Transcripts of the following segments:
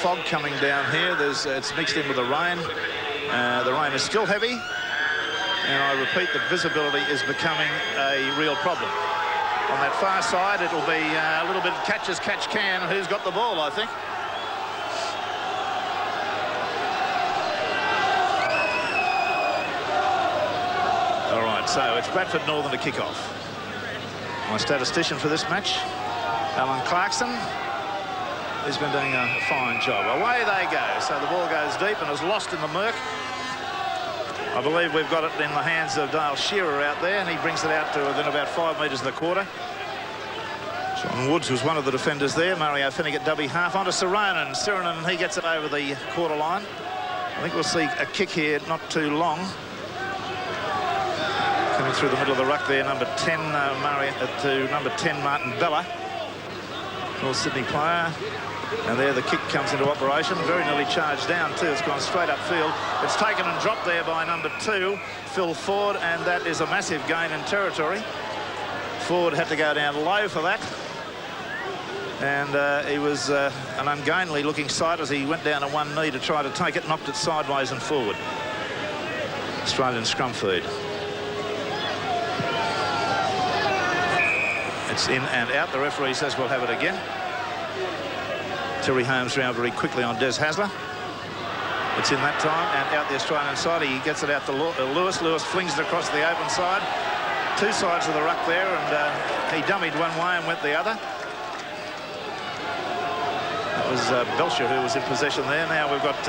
fog coming down here. It's mixed in with the rain. The rain is still heavy. And I repeat, the visibility is becoming a real problem. On that far side, it'll be a little bit catch as catch can. Who's got the ball, I think. All right, so it's Bradford Northern to kick off. My statistician for this match, Alan Clarkson, has been doing a fine job. Away they go. So the ball goes deep and is lost in the murk. I believe we've got it in the hands of Dale Shearer out there, and he brings it out to within about 5 metres of the quarter. John Woods was one of the defenders there. Mario Fenech at dummy half. Onto Sironen. Sironen, he gets it over the quarter line. I think we'll see a kick here not too long. Coming through the middle of the ruck there, number 10, to number 10, Martin Bella. North Sydney player. And there the kick comes into operation. Very nearly charged down too. It's gone straight upfield. It's taken and dropped there by number 2, Phil Ford, and that is a massive gain in territory. Ford had to go down low for that. And he was an ungainly looking sight as he went down on one knee to try to take it, knocked it sideways and forward. Australian scrum feed. It's in and out. The referee says we'll have it again. Terry Holmes round very quickly on Des Hasler. It's in that time, and out the Australian side. He gets it out to Lewis. Lewis flings it across the open side. Two sides of the ruck there, and he dummied one way and went the other. That was Belcher who was in possession there. Now we've got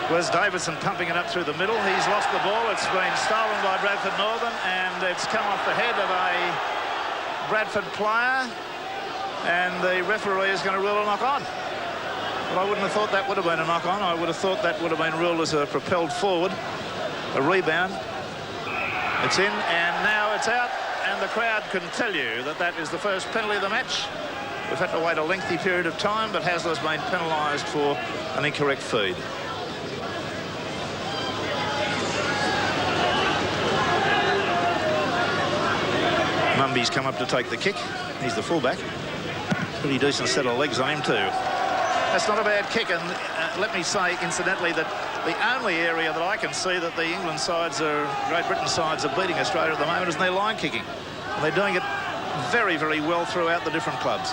Les Davidson pumping it up through the middle. He's lost the ball. It's been stolen by Bradford Northern, and it's come off the head of a Bradford player. And the referee is going to rule a knock on. But I wouldn't have thought that would have been a knock on. I would have thought that would have been ruled as a propelled forward, a rebound. It's in, and now it's out. And the crowd can tell you that that is the first penalty of the match. We've had to wait a lengthy period of time, but Hasler's been penalised for an incorrect feed. Mumby's come up to take the kick. He's the fullback. Pretty decent set of legs on him too. That's not a bad kick, and let me say incidentally that the only area that I can see that the England sides Great Britain sides are beating Australia at the moment is in their line kicking. And they're doing it very, very well throughout the different clubs.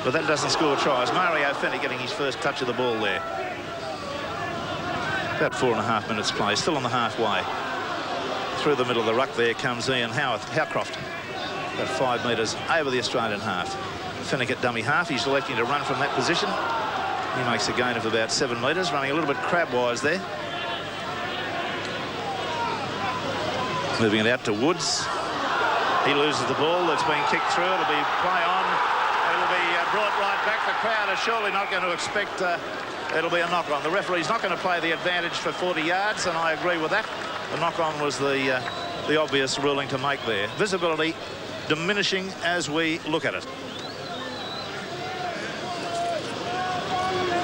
But that doesn't score tries. Mario Fenech getting his first touch of the ball there. About 4.5 minutes play, still on the halfway. Through the middle of the ruck there comes Ian Howcroft. About 5 metres over the Australian half. Fenech at dummy half. He's electing to run from that position. He makes a gain of about 7 metres, running a little bit crab-wise there. Moving it out to Woods. He loses the ball. It's been kicked through. It'll be play on. It'll be brought right back. The crowd are surely not going to expect it'll be a knock-on. The referee's not going to play the advantage for 40 yards, and I agree with that. The knock-on was the obvious ruling to make there. Visibility diminishing as we look at it.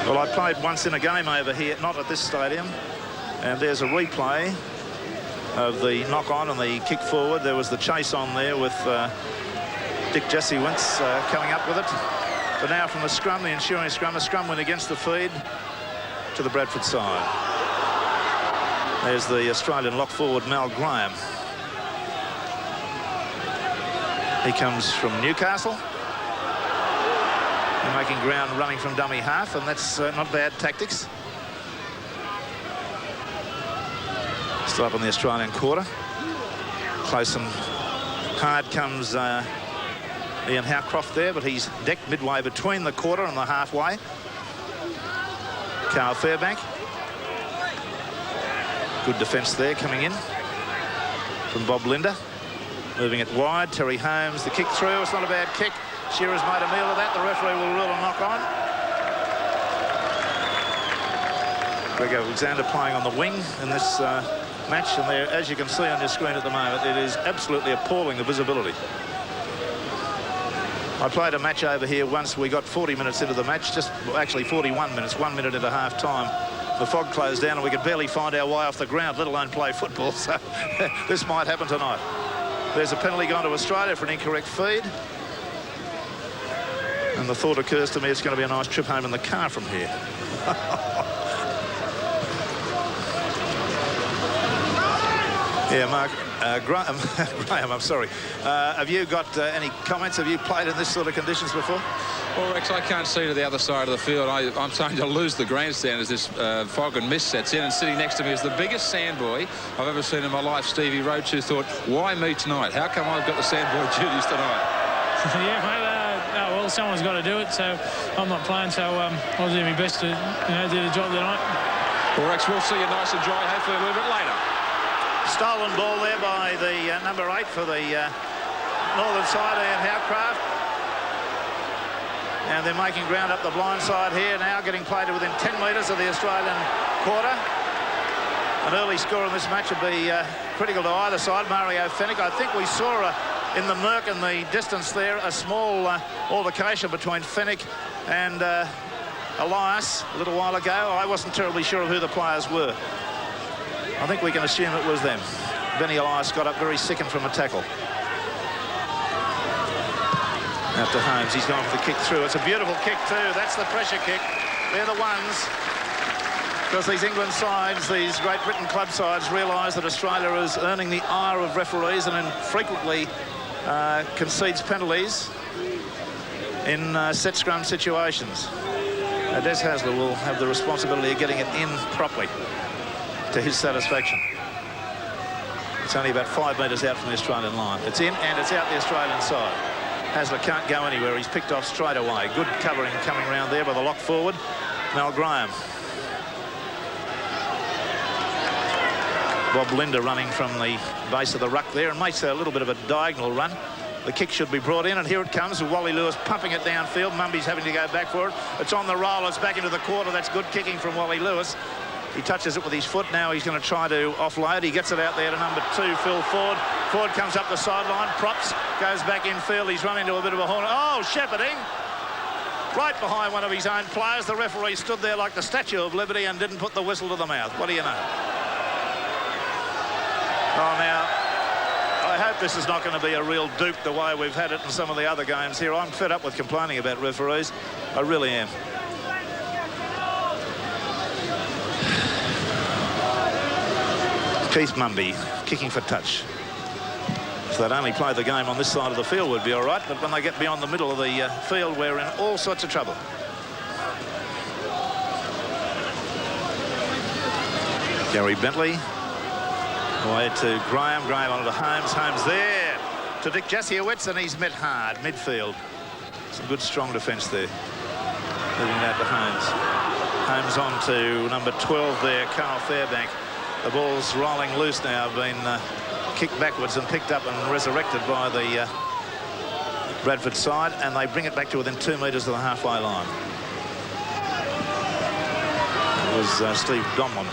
Well, I played once in a game over here, not at this stadium, and there's a replay of the knock-on and the kick forward. There was the chase on there with Dick Jasiewicz coming up with it. But now from the scrum, the ensuing scrum, a scrum win against the feed to the Bradford side. There's the Australian lock forward, Mal Graham. He comes from Newcastle. They're making ground running from dummy half, and that's not bad tactics. Still up on the Australian quarter. Close and hard comes Ian Howcroft there, but he's decked midway between the quarter and the halfway. Karl Fairbank. Good defence there coming in from Bob Lindner. Moving it wide, Terry Holmes, the kick through. It's not a bad kick. Shearer's made a meal of that. The referee will rule a knock on. Greg Alexander playing on the wing in this match, and there, as you can see on your screen at the moment, it is absolutely appalling, the visibility. I played a match over here once. We got 40 minutes into the match, actually 41 minutes, 1 minute into half time. The fog closed down and we could barely find our way off the ground, let alone play football. So this might happen tonight. There's a penalty gone to Australia for an incorrect feed. And the thought occurs to me it's going to be a nice trip home in the car from here. Yeah, Mark, Graham, I'm sorry. Have you got any comments? Have you played in this sort of conditions before? Well, Rex, I can't see to the other side of the field. I'm starting to lose the grandstand as this fog and mist sets in, and sitting next to me is the biggest sandboy I've ever seen in my life, Stevie Roach, who thought, why me tonight? How come I've got the sandboy duties tonight? Yeah, mate, well, someone's got to do it, so I'm not playing, so I'll do my best to do the job tonight. Well, Rex, we'll see you nice and dry, hopefully a little bit later. Stolen ball there by the number 8 for the northern side, Ian Howcroft. And they're making ground up the blind side here, now getting played to within 10 metres of the Australian quarter. An early score in this match would be critical to either side. Mario Fenech, I think we saw in the murk in the distance there a small altercation between Fenech and Elias a little while ago. I wasn't terribly sure of who the players were. I think we can assume it was them. Benny Elias got up very sickened from a tackle. Out to Holmes, he's gone for the kick through. It's a beautiful kick too. That's the pressure kick. They're the ones. Because these England sides, these Great Britain club sides, realise that Australia is earning the ire of referees and frequently concedes penalties in set scrum situations. Des Hasler will have the responsibility of getting it in properly to his satisfaction. It's only about 5 metres out from the Australian line. It's in and it's out the Australian side. Hasler can't go anywhere. He's picked off straight away. Good covering coming round there by the lock forward, Mel Graham. Bob Lindner running from the base of the ruck there and makes a little bit of a diagonal run. The kick should be brought in, and here it comes with Wally Lewis pumping it downfield. Mumby's having to go back for it. It's on the roll. It's back into the quarter. That's good kicking from Wally Lewis. He touches it with his foot. Now he's going to try to offload. He gets it out there to number 2, Phil Ford. Ford comes up the sideline, props, goes back infield. He's run into a bit of a horn. Oh, shepherding. Right behind one of his own players. The referee stood there like the Statue of Liberty and didn't put the whistle to the mouth. What do you know? Oh, now, I hope this is not going to be a real dupe the way we've had it in some of the other games here. I'm fed up with complaining about referees. I really am. Keith Mumby kicking for touch. If they'd only play the game on this side of the field, would be all right, but when they get beyond the middle of the field, we're in all sorts of trouble. Gary Brentley away to Graham. Graham onto Holmes. Holmes there to Dick Jasiewicz, and he's met hard midfield. Some good strong defence there. Moving out to Holmes. Holmes on to number 12 there, Karl Fairbank. The ball's rolling loose now, been kicked backwards and picked up and resurrected by the Bradford side, and they bring it back to within 2 metres of the halfway line. It was Steve Donlan.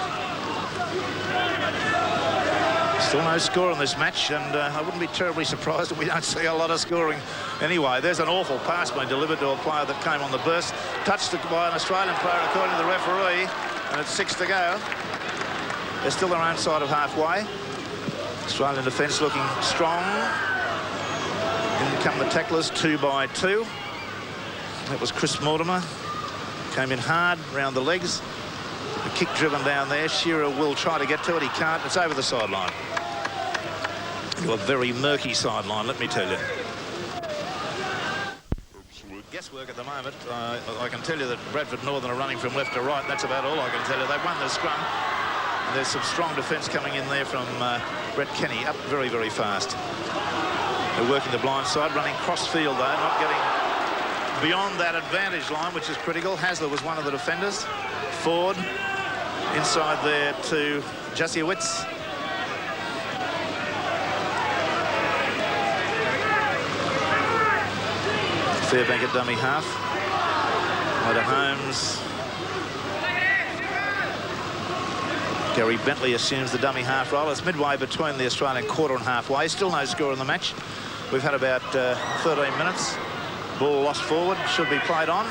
Still no score in this match, and I wouldn't be terribly surprised if we don't see a lot of scoring anyway. There's an awful pass being delivered to a player that came on the burst, touched by an Australian player according to the referee, and it's 6 to go. They're still their own side of halfway. Australian defence looking strong. In come the tacklers, 2 by 2. That was Chris Mortimer. Came in hard round the legs. The kick driven down there. Shearer will try to get to it. He can't. It's over the sideline. To a very murky sideline, let me tell you. Guesswork at the moment. I can tell you that Bradford Northern are running from left to right. That's about all I can tell you. They've won the scrum. And there's some strong defence coming in there from Brett Kenny, up very, very fast. They're working the blind side, running cross field though, not getting beyond that advantage line, which is critical. Hasler was one of the defenders. Ford inside there to Jasiewicz. Fairbank at dummy half. Over to Holmes. Gary Brentley assumes the dummy half role. It's midway between the Australian quarter and halfway. Still no score in the match. We've had about 13 minutes. Ball lost forward. Should be played on.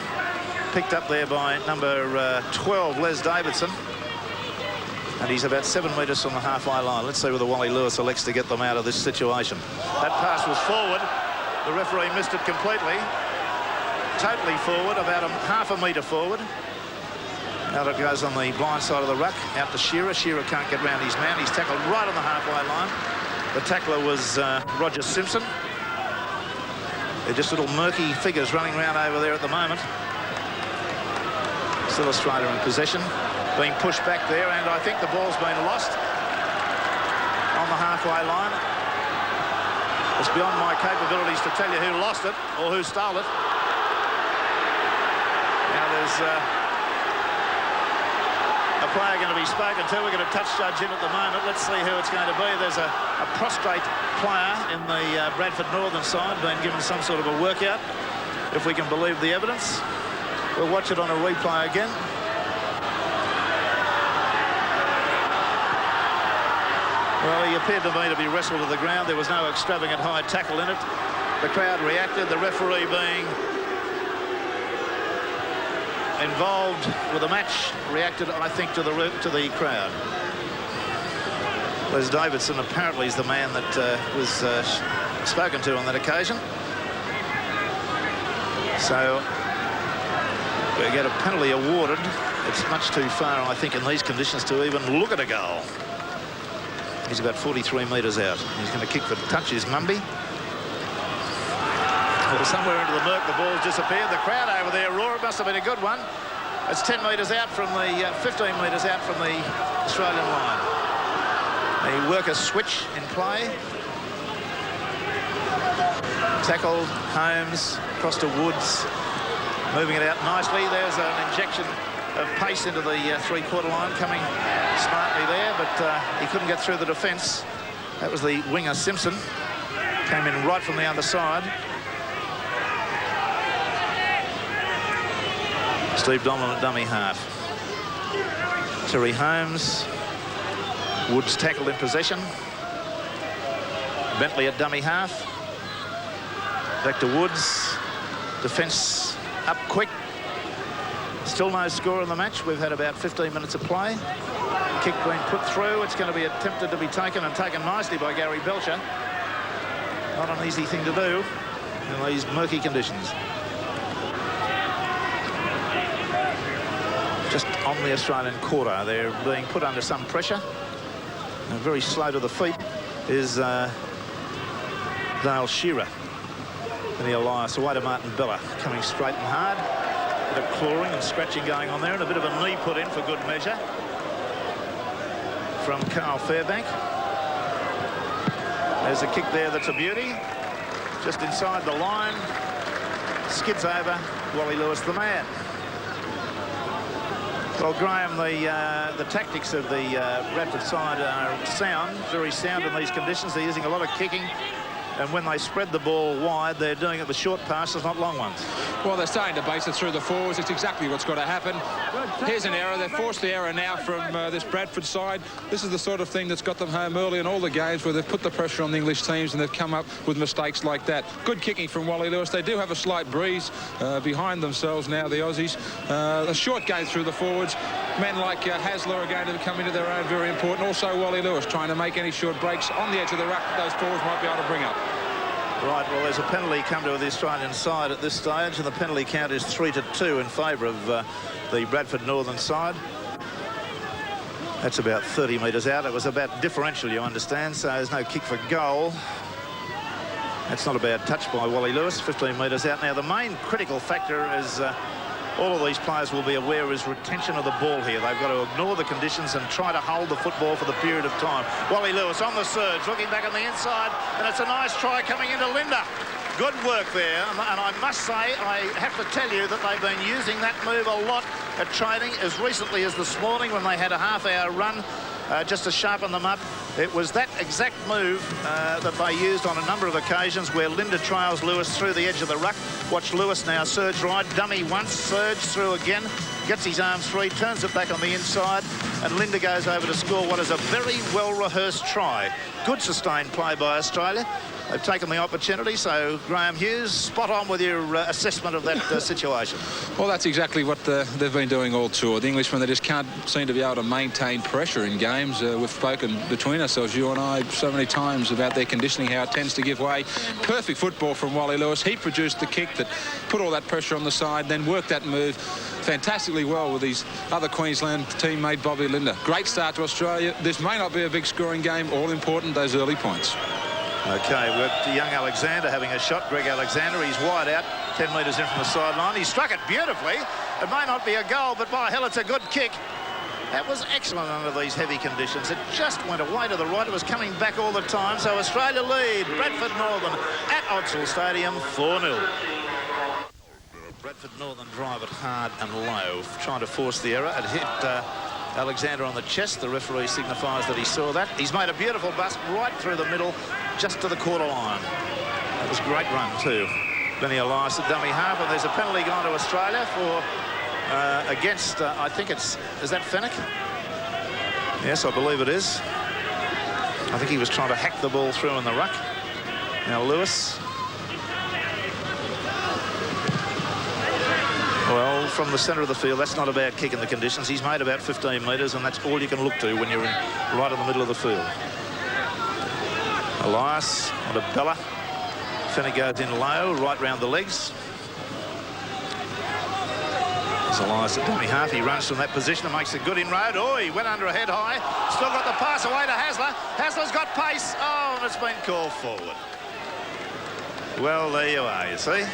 Picked up there by number 12, Les Davidson. And he's about 7 metres from the halfway line. Let's see whether Wally Lewis elects to get them out of this situation. That pass was forward. The referee missed it completely. totally forward, about half a metre forward. Out it goes on the blind side of the ruck, out to Shearer. Shearer can't get round his man. He's tackled right on the halfway line. The tackler was Roger Simpson. They're just little murky figures running around over there at the moment. Still Australia in possession, being pushed back there, and I think the ball's been lost on the halfway line. It's beyond my capabilities to tell you who lost it or who stole it. Now there's a player going to be spoken to. We're going to touch judge in at the moment. Let's see who it's going to be. There's a prostrate player in the Bradford Northern side being given some sort of a workout, if we can believe the evidence. We'll watch it on a replay again. Well, he appeared to me to be wrestled to the ground. There was no extravagant high tackle in it. The crowd reacted, the referee being involved with the match reacted, I think, to the crowd. Les Davidson apparently is the man that was spoken to on that occasion. So we get a penalty awarded. It's much too far, I think, in these conditions to even look at a goal. He's about 43 metres out. He's going to kick for touch. Is Mumby. Well, somewhere into the murk, the ball's disappeared. The crowd over there roar. It must have been a good one. It's 10 metres out from the 15 metres out from the Australian line. The workers switch in play. Tackled Holmes across to Woods, moving it out nicely. There's an injection of pace into the three-quarter line, coming smartly there, but he couldn't get through the defence. That was the winger Simpson. Came in right from the other side. Steve Donlan at dummy half. Terry Holmes. Woods tackled in possession. Bentley at dummy half. Back to Woods. Defence up quick. Still no score in the match. We've had about 15 minutes of play. Kick being put through. It's going to be attempted to be taken, and taken nicely by Gary Belcher. Not an easy thing to do in these murky conditions. Just on the Australian quarter, they're being put under some pressure. And very slow to the feet is Dale Shearer and the Elias away to Martin Bella, coming straight and hard. A bit of clawing and scratching going on there, and a bit of a knee put in for good measure from Karl Fairbank. There's a kick there that's a beauty. Just inside the line. Skids over. Wally Lewis, the man. Well, Graham, the tactics of the Bradford side are sound, very sound in these conditions. They're using a lot of kicking, and when they spread the ball wide, they're doing it with short passes, not long ones. Well, they're starting to base it through the forwards. It's exactly what's got to happen. Here's an error. They've forced the error now from this Bradford side. This is the sort of thing that's got them home early in all the games where they've put the pressure on the English teams and they've come up with mistakes like that. Good kicking from Wally Lewis. They do have a slight breeze behind themselves now, the Aussies. A short game through the forwards. Men like Hasler are going to come into their own, very important. Also Wally Lewis trying to make any short breaks on the edge of the ruck that those forwards might be able to bring up. Right, well, there's a penalty come to the Australian side at this stage, and the penalty count is 3-2 in favour of the Bradford Northern side. That's about 30 metres out. It was about differential, you understand, so there's no kick for goal. That's not a bad touch by Wally Lewis, 15 metres out. Now, the main critical factor is all of these players will be aware is retention of the ball here. They've got to ignore the conditions and try to hold the football for the period of time. Wally Lewis on the surge, looking back on the inside, and it's a nice try coming into Lindner. Good work there, and I must say, I have to tell you that they've been using that move a lot at training, as recently as this morning when they had a half-hour run just to sharpen them up. It was that exact move that they used on a number of occasions where Lindner trails Lewis through the edge of the ruck. Watch Lewis now surge right, dummy once, surge through again, gets his arms free, turns it back on the inside, and Lindner goes over to score what is a very well-rehearsed try. Good sustained play by Australia. They've taken the opportunity, so Graham Hughes, spot on with your assessment of that situation. Well, that's exactly what they've been doing all tour. The Englishmen, they just can't seem to be able to maintain pressure in games. We've spoken between ourselves, you and I, so many times about their conditioning, how it tends to give way. Perfect football from Wally Lewis. He produced the kick that put all that pressure on the side, then worked that move fantastically well with his other Queensland teammate, Bobby Lindner. Great start to Australia. This may not be a big scoring game. All important, those early points. OK, we've got young Alexander having a shot. Greg Alexander, he's wide out, 10 metres in from the sideline. He struck it beautifully. It may not be a goal, but by hell, it's a good kick. That was excellent under these heavy conditions. It just went away to the right. It was coming back all the time. So Australia lead. Bradford Northern at Odsal Stadium, 4-0. Bradford Northern drive it hard and low, trying to force the error. It hit Alexander on the chest. The referee signifies that he saw that. He's made a beautiful bust right through the middle, just to the quarter line. That was a great run too. Benny Elias at dummy half, and there's a penalty gone to Australia for against, I think is that Fenech? Yes, I believe it is. I think he was trying to hack the ball through in the ruck. Now Lewis. Well, from the centre of the field, that's not a bad kick in the conditions. He's made about 15 metres, and that's all you can look to when you're right in the middle of the field. Elias on a Bella. Fenech goes in low, right round the legs. There's Elias at dummy half. He runs from that position and makes a good inroad. Oh, he went under a head high. Still got the pass away to Hasler. Hasler's got pace. Oh, and it's been called forward. Well, there you are, you see.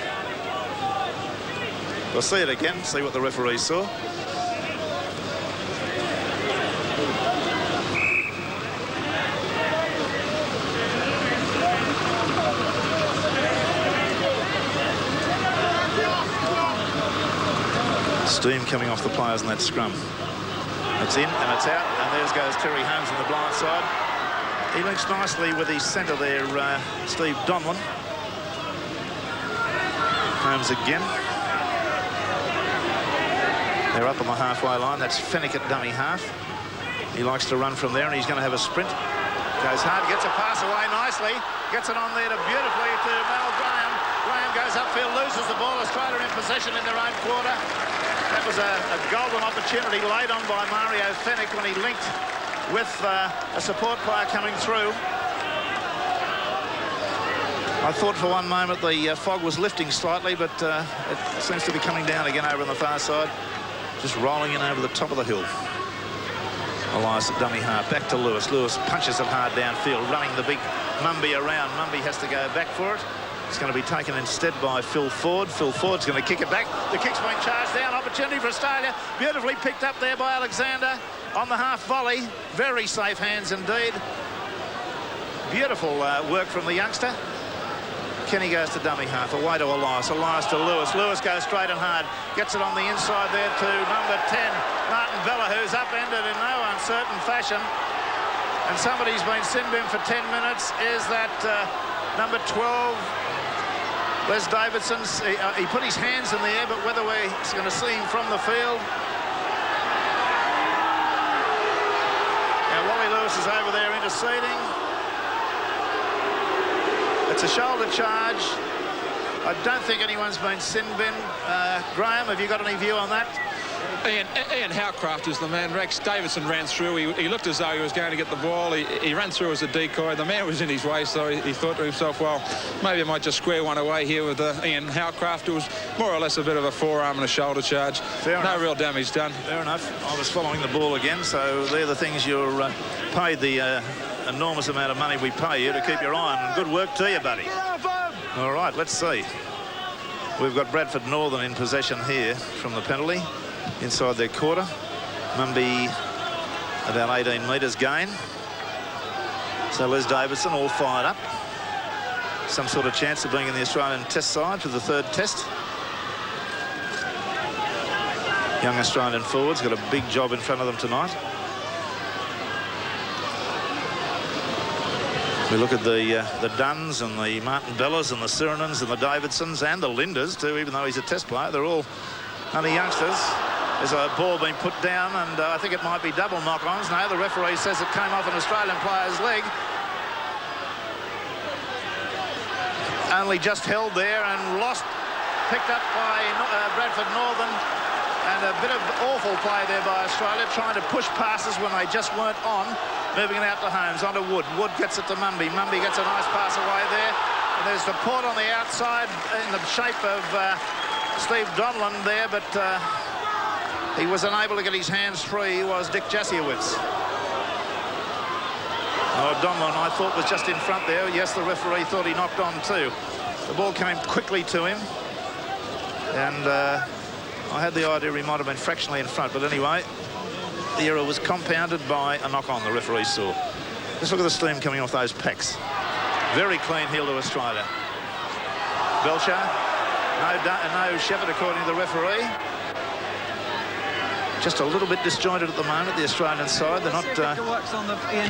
We'll see it again, see what the referee saw. Steam coming off the players in that scrum. It's in and it's out, and there goes Terry Holmes on the blind side. He links nicely with his centre there, Steve Donlan. Holmes again. They're up on the halfway line. That's Fenech at dummy half. He likes to run from there, and he's going to have a sprint. Goes hard, gets a pass away nicely. Gets it on there beautifully to Mal Graham. Graham goes upfield, loses the ball. Australia in possession in their own quarter. That was a golden opportunity laid on by Mario Fenech when he linked with a support player coming through. I thought for one moment the fog was lifting slightly, but it seems to be coming down again over on the far side. Just rolling in over the top of the hill. Elias at dummy half. Back to Lewis. Lewis punches it hard downfield, running the big Mumby around. Mumby has to go back for it. It's going to be taken instead by Phil Ford. Phil Ford's going to kick it back. The kick's been charged down. Opportunity for Australia. Beautifully picked up there by Alexander on the half volley. Very safe hands indeed. Beautiful work from the youngster. Kenny goes to dummy half, away to Elias, Elias to Lewis. Lewis goes straight and hard, gets it on the inside there to number 10, Martin Bella, who's upended in no uncertain fashion. And somebody's been sin-bin for 10 minutes. Is that number 12, Les Davidson? He put his hands in the air, but whether we're going to see him from the field. Now Wally Lewis is over there interceding. It's a shoulder charge. I don't think anyone's been sin-bin. Graham, have you got any view on that? Ian Howcroft is the man. Rex Davidson ran through. He looked as though he was going to get the ball. He ran through as a decoy. The man was in his way, so he thought to himself, well, maybe I might just square one away here with Ian Howcroft. It was more or less a bit of a forearm and a shoulder charge. Fair enough. No real damage done. Fair enough. I was following the ball again, so they're the things you're paid the enormous amount of money we pay you to keep your eye on. And good work to you, buddy. All right, let's see. We've got Bradford Northern in possession here from the penalty inside their quarter. Mumby about 18 metres gain. So Les Davidson all fired up. Some sort of chance of being in the Australian test side for the third test. Young Australian forwards got a big job in front of them tonight. We look at the Dunns and the Martin Bellas and the Sironens and the Davidsons and the Linders too, even though he's a test player. They're all only youngsters. There's a ball being put down, and I think it might be double knock-ons. No, the referee says it came off an Australian player's leg. Only just held there and lost. Picked up by Bradford Northern. And a bit of awful play there by Australia, trying to push passes when they just weren't on. Moving it out to Holmes, onto Wood. Wood gets it to Mumby. Mumby gets a nice pass away there. And there's support on the outside in the shape of Steve Donlan there, but he was unable to get his hands free, was Dick Jasiewicz. Oh, Donlan, I thought, was just in front there. Yes, the referee thought he knocked on too. The ball came quickly to him. And I had the idea he might have been fractionally in front, but anyway, the error was compounded by a knock-on, the referee saw. Just look at the steam coming off those packs. Very clean heel to Australia. Belcher, no Shepherd according to the referee. Just a little bit disjointed at the moment, the Australian side. They're not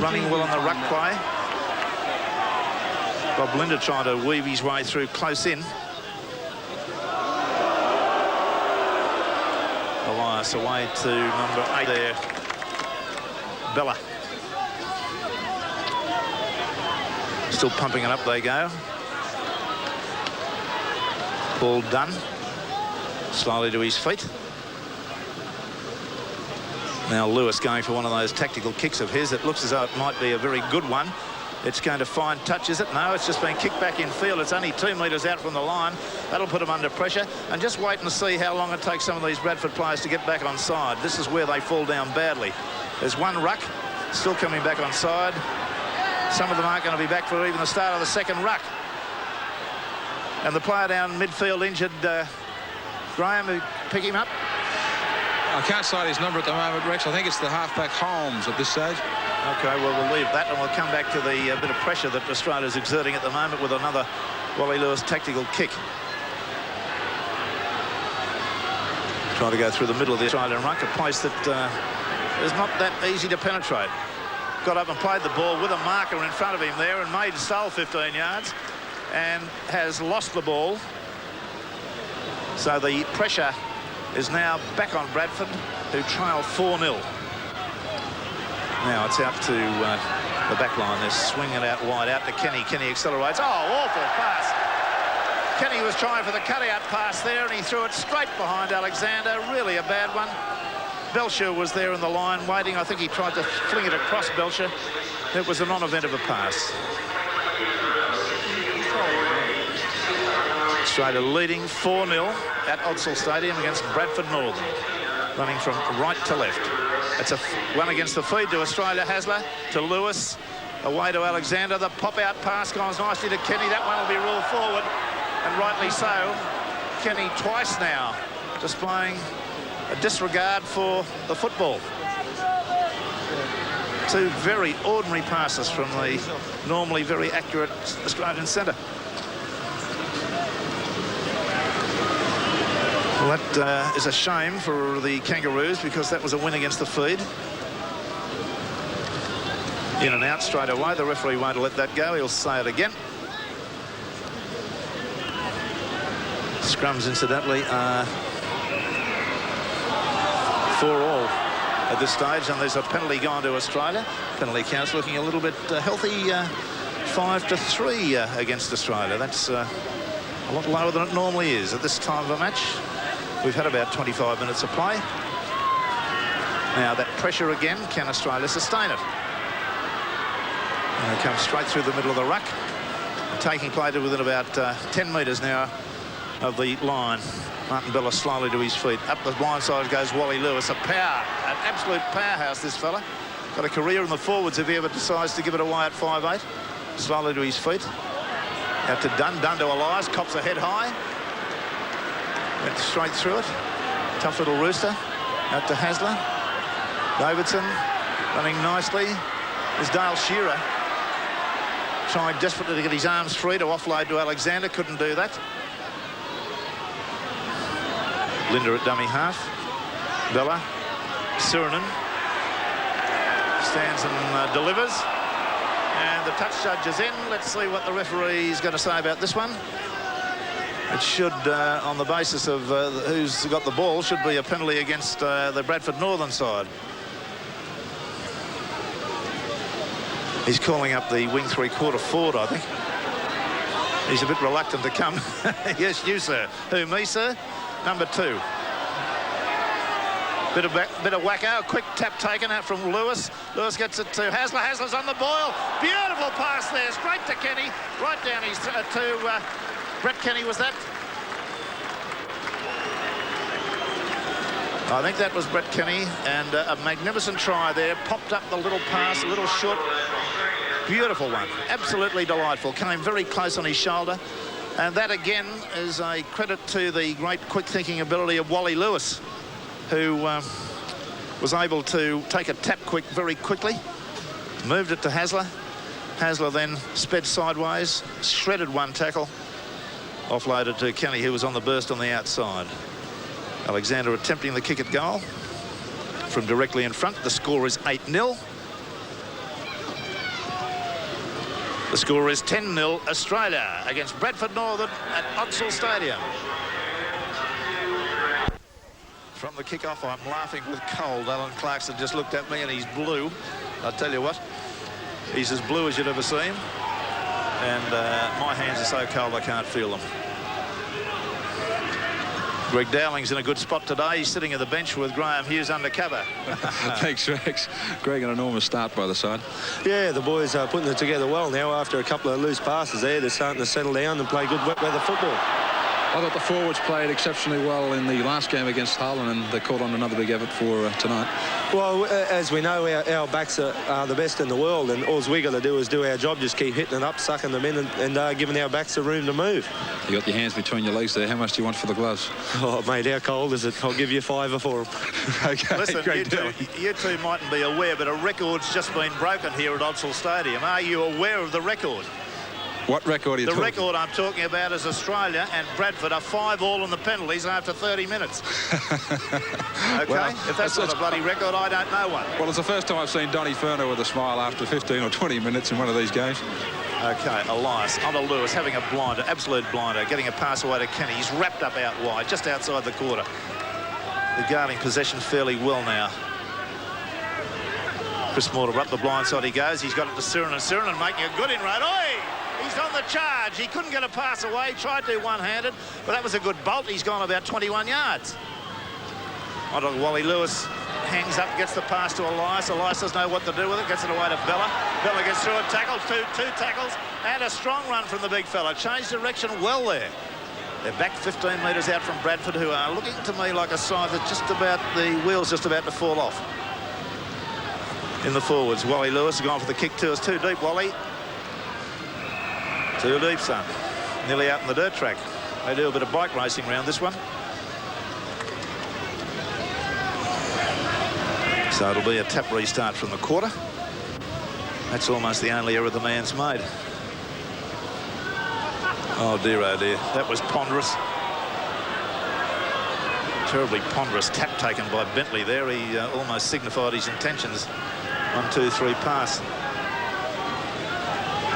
running well on the ruck play. Bob Lindner trying to weave his way through close in. Elias away to number 8 there. Bella. Still pumping it up, they go. Paul Dunn. Slowly to his feet. Now Lewis going for one of those tactical kicks of his. It looks as though it might be a very good one. It's going to find touch, is it? No, it's just been kicked back in field. It's only 2 metres out from the line. That'll put them under pressure. And just wait and see how long it takes some of these Bradford players to get back on side. This is where they fall down badly. There's one ruck still coming back on side. Some of them aren't going to be back for even the start of the second ruck. And the player down midfield injured, Graham, who pick him up. I can't cite his number at the moment, Rex. I think it's the halfback Holmes at this stage. OK, well, we'll leave that and we'll come back to the bit of pressure that Australia's exerting at the moment with another Wally Lewis tactical kick. Trying to go through the middle of the Australian ruck, a place that is not that easy to penetrate. Got up and played the ball with a marker in front of him there and stole 15 yards and has lost the ball. So the pressure is now back on Bradford, who trail 4-0. Now it's out to the back line. They're swinging it out wide out to Kenny. Kenny accelerates. Oh, awful pass. Kenny was trying for the cut-out pass there, and he threw it straight behind Alexander. Really a bad one. Belcher was there in the line waiting. I think he tried to fling it across Belcher. It was a non-event of a pass. Australia leading 4-0 at Odsal Stadium against Bradford Northern. Running from right to left. It's a one against the feed to Australia. Hasler to Lewis. Away to Alexander. The pop-out pass goes nicely to Kenny. That one will be ruled forward. And rightly so. Kenny twice now displaying a disregard for the football. 2 very ordinary passes from the normally very accurate Australian centre. Well, that is a shame for the Kangaroos because that was a win against the feed. In and out straight away. The referee won't let that go. He'll say it again. Scrums, incidentally, are 4-all at this stage, and there's a penalty gone to Australia. Penalty count's looking a little bit healthy, 5-3 against Australia. That's a lot lower than it normally is at this time of a match. We've had about 25 minutes of play. Now that pressure again, can Australia sustain it? And they come straight through the middle of the ruck, taking play to within about 10 metres now of the line. Martin Bella slowly to his feet. Up the blind side goes Wally Lewis. A power, an absolute powerhouse, this fella. Got a career in the forwards if he ever decides to give it away at 5'8". Slowly to his feet. Out to Dunn. Dunn to Elias. Cops a head high. Went straight through it. Tough little rooster. Out to Hasler. Davidson running nicely. There's Dale Shearer. Trying desperately to get his arms free to offload to Alexander. Couldn't do that. Lindner at dummy half. Bella. Sironen. Stands and delivers. And the touch judge is in. Let's see what the referee is going to say about this one. It should, on the basis of who's got the ball, should be a penalty against the Bradford Northern side. He's calling up the wing 3/4 forward, I think. He's a bit reluctant to come. Yes, you, sir. Who, me, sir? Number 2. Bit of wacko, a quick tap taken out from Lewis. Lewis gets it to Hasler. Hasler's on the boil. Beautiful pass there, straight to Kenny. Right down his to Brett Kenny, was that? I think that was Brett Kenny, and a magnificent try there. Popped up the little pass, a little short. Beautiful one, absolutely delightful. Came very close on his shoulder. And that again is a credit to the great quick thinking ability of Wally Lewis, who was able to take a tap quick very quickly, moved it to Hasler. Hasler then sped sideways, shredded one tackle, offloaded to Kenny, who was on the burst on the outside. Alexander attempting the kick at goal from directly in front. The score is 8-0. The score is 10-0 Australia against Bradford Northern at Odsal Stadium. From the kick-off, I'm laughing with cold. Alan Clarkson just looked at me and he's blue. I'll tell you what, he's as blue as you'd ever see him. And my hands are so cold I can't feel them. Greg Dowling's in a good spot today. He's sitting at the bench with Graham Hughes under cover. Thanks, Rex. Greg, an enormous start by the side. Yeah, the boys are putting it together well now after a couple of loose passes there. They're starting to settle down and play good wet weather football. I thought the forwards played exceptionally well in the last game against Harlan, and they called on another big effort for tonight. Well, as we know, our backs are the best in the world, and all we got to do is do our job, just keep hitting it up, sucking them in, and giving our backs the room to move. You got your hands between your legs there. How much do you want for the gloves? Oh, mate, how cold is it? I'll give you a $5 for them. Okay, listen, you two mightn't be aware, but a record's just been broken here at Odsal Stadium. Are you aware of the record? What record are you talking? The record I'm talking about is Australia and Bradford are 5-all in the penalties after 30 minutes. Okay, well, if that's not a bloody record, I don't know one. Well, it's the first time I've seen Donny Furner with a smile after 15 or 20 minutes in one of these games. Okay, Elias onto Lewis, having a blinder, absolute blinder, getting a pass away to Kenny. He's wrapped up out wide, just outside the quarter. They're guarding possession fairly well now. Chris Mortimer up the blind side he goes. He's got it to Sironen. Sironen making a good inroad. Oi! He's on the charge. He couldn't get a pass away. Tried to one-handed, but that was a good bolt. He's gone about 21 yards. Onto Wally Lewis. Hangs up, gets the pass to Elias. Elias doesn't know what to do with it. Gets it away to Bella. Bella gets through a tackle. Two tackles. And a strong run from the big fella. Changed direction well there. They're back 15 metres out from Bradford, who are looking to me like a side that just about, the wheel's just about to fall off. In the forwards, Wally Lewis has gone for the kick too. It's too deep, Wally. Too deep, son. Nearly out in the dirt track. They do a bit of bike racing around this one. So it'll be a tap restart from the quarter. That's almost the only error the man's made. Oh dear, that was ponderous. Terribly ponderous tap taken by Bentley there. He almost signified his intentions. 1, 2, 3 pass.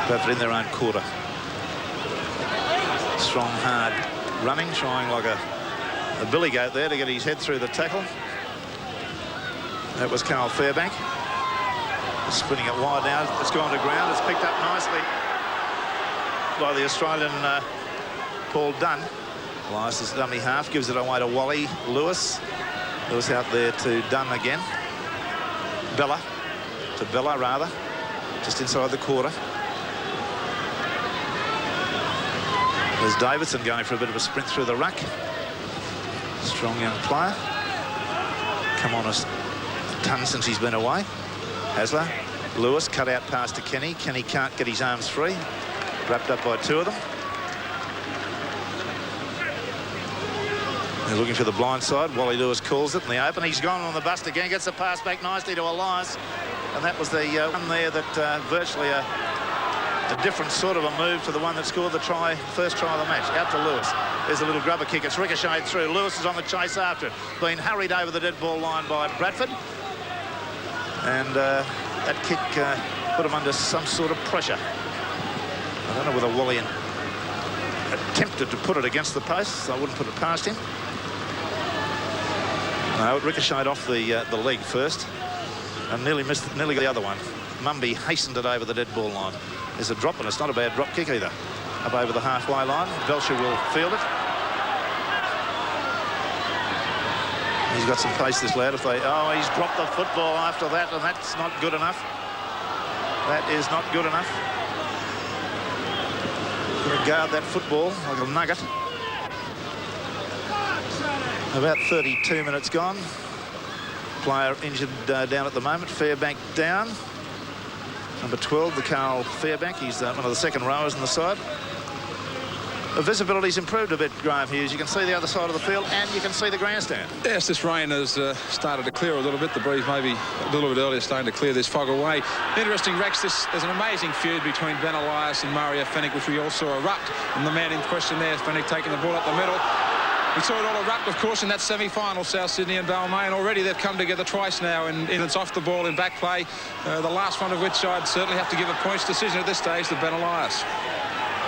Bradford in their own quarter. Strong, hard running, trying like a billy goat there to get his head through the tackle. That was Karl Fairbank. Spinning it wide now. It's gone to ground. It's picked up nicely by the Australian Paul Dunn. Elias' dummy half gives it away to Wally Lewis. Lewis out there to Dunn again. Bella. To Bella, rather. Just inside the quarter. There's Davidson going for a bit of a sprint through the ruck. Strong young player. Come on a ton since he's been away. Hasler. Lewis cut out pass to Kenny. Kenny can't get his arms free. Wrapped up by two of them. They're looking for the blind side. Wally Lewis calls it in the open. He's gone on the bust again. Gets the pass back nicely to Elias. And that was the one there that virtually a different sort of a move to the one that scored the first try of the match. Out to Lewis. There's a little grubber kick. It's ricocheted through. Lewis is on the chase after it. Being hurried over the dead ball line by Bradford. And that kick put him under some sort of pressure. I don't know whether Wally attempted to put it against the post, so I wouldn't put it past him. No, it ricocheted off the leg first and nearly got the other one. Mumby hastened it over the dead ball line. There's a drop, and it's not a bad drop kick either. Up over the halfway line. Belcher will field it. He's got some pace, this lad. He's dropped the football after that, and that's not good enough. That is not good enough. Got to guard that football like a nugget. About 32 minutes gone. Player injured down at the moment. Fairbank down. Number 12, the Karl Fairbank. He's one of the second rowers on the side. The visibility's improved a bit, Graham Hughes. You can see the other side of the field and you can see the grandstand. Yes, this rain has started to clear a little bit. The breeze maybe a little bit earlier starting to clear this fog away. Interesting, Rex, there's an amazing feud between Ben Elias and Mario Fenech, which we all saw erupt. And the man in question there, Fenech taking the ball up the middle. We saw it all erupt, of course, in that semi-final, South Sydney and Balmain. Already they've come together twice now, and it's off the ball in back play. The last one of which I'd certainly have to give a points decision at this stage to Ben Elias.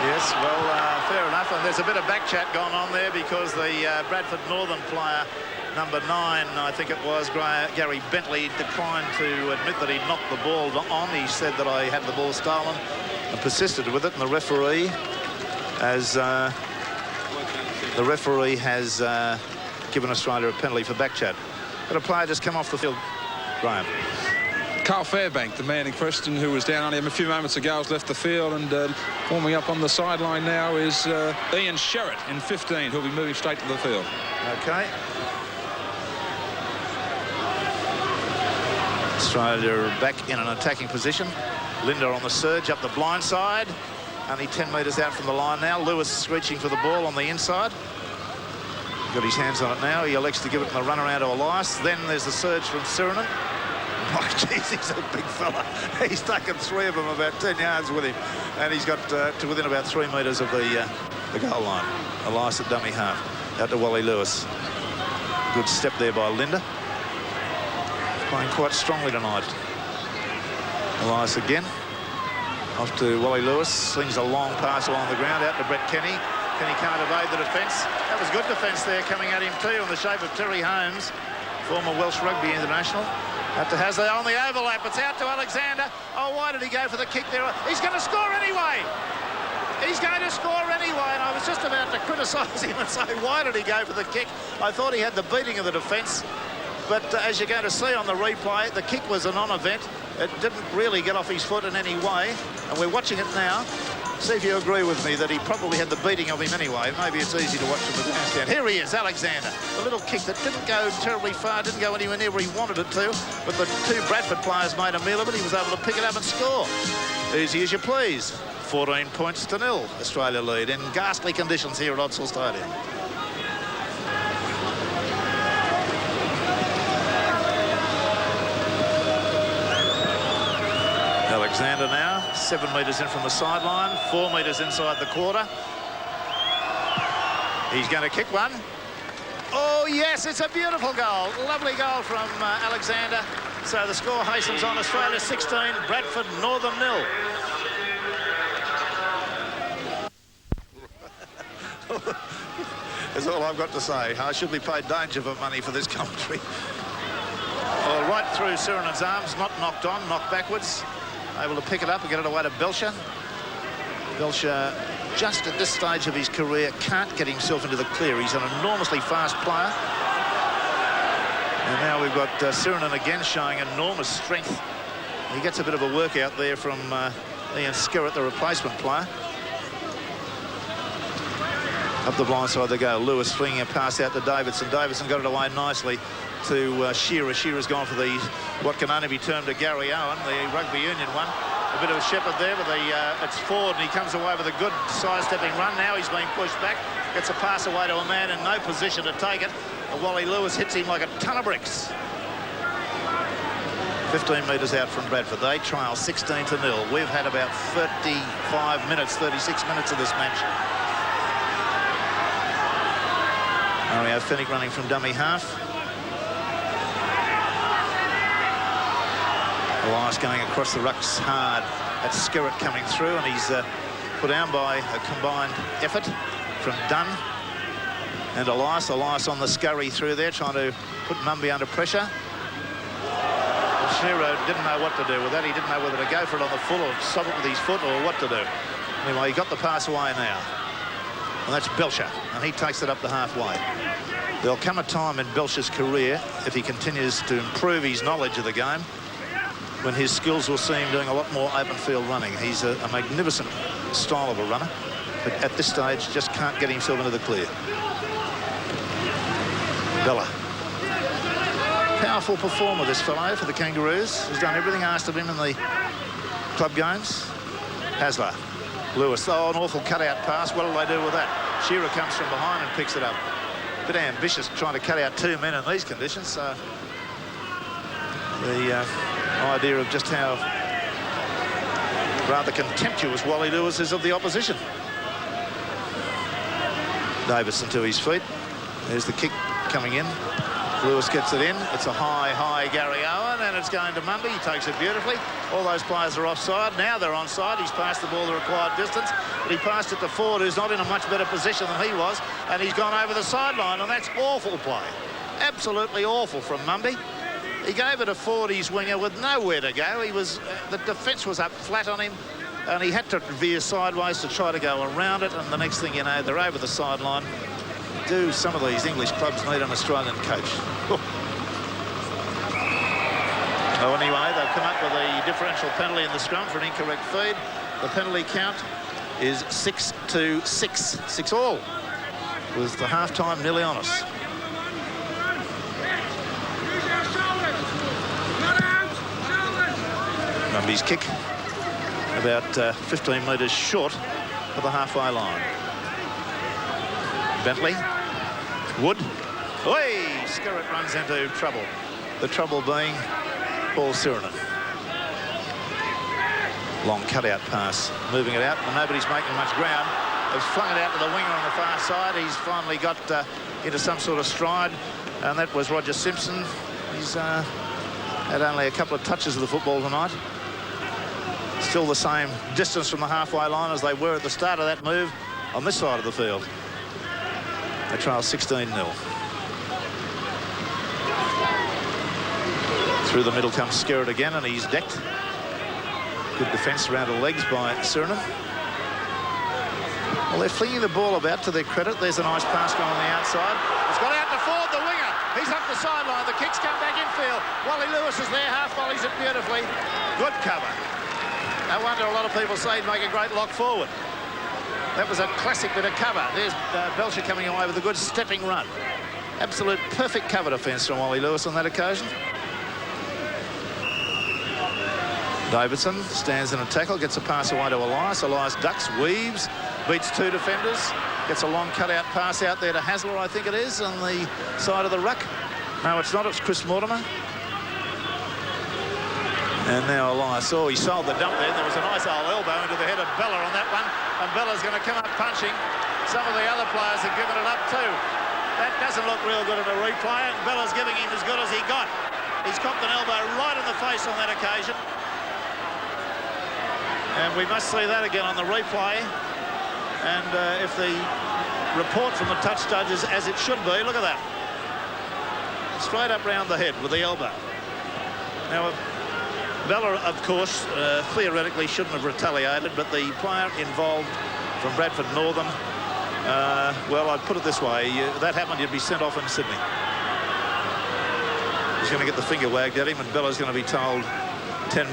Yes, well, fair enough. And there's a bit of back chat going on there because the Bradford Northern player, number 9, I think it was, Gary Brentley, declined to admit that he'd knocked the ball on. He said that I had the ball stolen and persisted with it. And the referee has given Australia a penalty for back chat. But a player just come off the field, Graham. Karl Fairbank, the man in question, who was down only a few moments ago, has left the field, and warming up on the sideline now is Ian Sherratt in 15, who'll be moving straight to the field. Okay. Australia back in an attacking position. Lindner on the surge up the blind side. Only 10 metres out from the line now. Lewis reaching for the ball on the inside. Got his hands on it now. He elects to give it in the run around to Elias. Then there's the surge from Sironen. Oh, jeez, he's a big fella. He's taken 3 of them about 10 yards with him. And he's got to within about 3 metres of the goal line. Elias at dummy half. Out to Wally Lewis. Good step there by Lindner. Playing quite strongly tonight. Elias again. Off to Wally Lewis. Slings a long pass along the ground. Out to Brett Kenny. Kenny can't evade the defence. That was good defence there coming at him too in the shape of Terry Holmes, former Welsh rugby international. Out to Hasler on the overlap. It's out to Alexander. Oh, why did he go for the kick there? He's going to score anyway. He's going to score anyway. And I was just about to criticise him and say, why did he go for the kick? I thought he had the beating of the defence. But as you're going to see on the replay, the kick was a non-event. It didn't really get off his foot in any way. And we're watching it now. See if you agree with me that he probably had the beating of him anyway. Maybe it's easy to watch from the grandstand. Here he is, Alexander. A little kick that didn't go terribly far, didn't go anywhere near where he wanted it to. But the 2 Bradford players made a meal of it. He was able to pick it up and score. Easy as you please. 14 points to 0. Australia lead in ghastly conditions here at Odsal Stadium. Alexander now, 7 metres in from the sideline, 4 metres inside the quarter. He's going to kick one. Oh, yes, it's a beautiful goal. Lovely goal from Alexander. So the score hastens on. Australia 16, Bradford Northern 0. That's all I've got to say. I should be paid danger for money for this commentary. Well, right through Sironen's arms, not knocked on, knocked backwards. Able to pick it up and get it away to Belcher. Belcher, just at this stage of his career, can't get himself into the clear. He's an enormously fast player. And now we've got Sironen again showing enormous strength. He gets a bit of a workout there from Ian Sherratt, the replacement player. Up the blind side they go. Lewis flinging a pass out to Davidson. Davidson got it away nicely to Shearer. Shearer's gone for the what can only be termed a Gary Owen, the rugby union one. A bit of a shepherd there, but it's Ford, and he comes away with a good side-stepping run. Now he's being pushed back, gets a pass away to a man in no position to take it. And Wally Lewis hits him like a ton of bricks. 15 metres out from Bradford. They trail 16 to 0. We've had about 35 minutes, 36 minutes of this match. Mario Fenech running from dummy half. Elias going across the rucks hard. That's Sherratt coming through, and he's put down by a combined effort from Dunn and Elias. Elias on the scurry through there, trying to put Mumby under pressure. Well, Shearer didn't know what to do with that. He didn't know whether to go for it on the full or stop it with his foot or what to do. Anyway, he got the pass away now. And that's Belcher, and he takes it up the halfway. There'll come a time in Belcher's career, if he continues to improve his knowledge of the game, when his skills will see him doing a lot more open field running. He's a magnificent style of a runner, but at this stage just can't get himself into the clear. Bella. Powerful performer, this fellow, for the Kangaroos. He's done everything asked of him in the club games. Hasler. Lewis. Oh, an awful cutout pass. What will they do with that? Shearer comes from behind and picks it up. Bit ambitious trying to cut out 2 men in these conditions. So the idea of just how rather contemptuous Wally Lewis is of the opposition. Davidson to his feet. There's the kick coming in. Lewis gets it in. It's a high Gary Owen, and it's going to Mumby. He takes it beautifully. All those players are offside. Now they're onside. He's passed the ball the required distance, but he passed it to Ford, who's not in a much better position than he was, and he's gone over the sideline, and that's awful play. Absolutely awful from Mumby. He gave it a Ford, his winger, with nowhere to go. He was the defence was up flat on him, and he had to veer sideways to try to go around it, and the next thing you know, they're over the sideline. Do some of these English clubs need an Australian coach? Oh, anyway, they've come up with a differential penalty in the scrum for an incorrect feed. The penalty count is 6-6, 6-all, with the half-time nearly on us. Mumby's kick about 15 metres short of the halfway line. Bentley. Wood. Oi! Sherratt runs into trouble. The trouble being Paul Sironen. Long cutout pass. Moving it out, and nobody's making much ground. They've flung it out to the winger on the far side. He's finally got into some sort of stride, and that was Roger Simpson. He's had only a couple of touches of the football tonight. Still the same distance from the halfway line as they were at the start of that move on this side of the field. They trail 16-0. Through the middle comes Sherratt again, and he's decked. Good defence around the legs by Sironen. Well, they're flinging the ball about to their credit. There's a nice pass going on the outside. It's got out to Ford, the winger. He's up the sideline. The kick's come back infield. Wally Lewis is there, half volleys it beautifully. Good cover. No wonder a lot of people say he'd make a great lock forward. That was a classic bit of cover. There's Belcher coming away with a good stepping run. Absolute perfect cover defence from Wally Lewis on that occasion. Davidson stands in a tackle, gets a pass away to Elias. Elias ducks, weaves, beats 2 defenders, gets a long cutout pass out there to Hasler, I think it is, on the side of the ruck. No, it's not. It's Chris Mortimer. And now Elias, oh, he sold the dump there. There was a nice old elbow into the head of Bella on that one. And Bella's going to come up punching. Some of the other players have given it up too. That doesn't look real good in a replay. And Bella's giving him as good as he got. He's copped an elbow right in the face on that occasion. And we must see that again on the replay. And if the report from the touch judge is as it should be, look at that. Straight up round the head with the elbow. Now, Bella, of course, theoretically shouldn't have retaliated, but the player involved from Bradford Northern, well, I'd put it this way, that happened, you'd be sent off in Sydney. He's going to get the finger wagged at him, and Bella's going to be told 10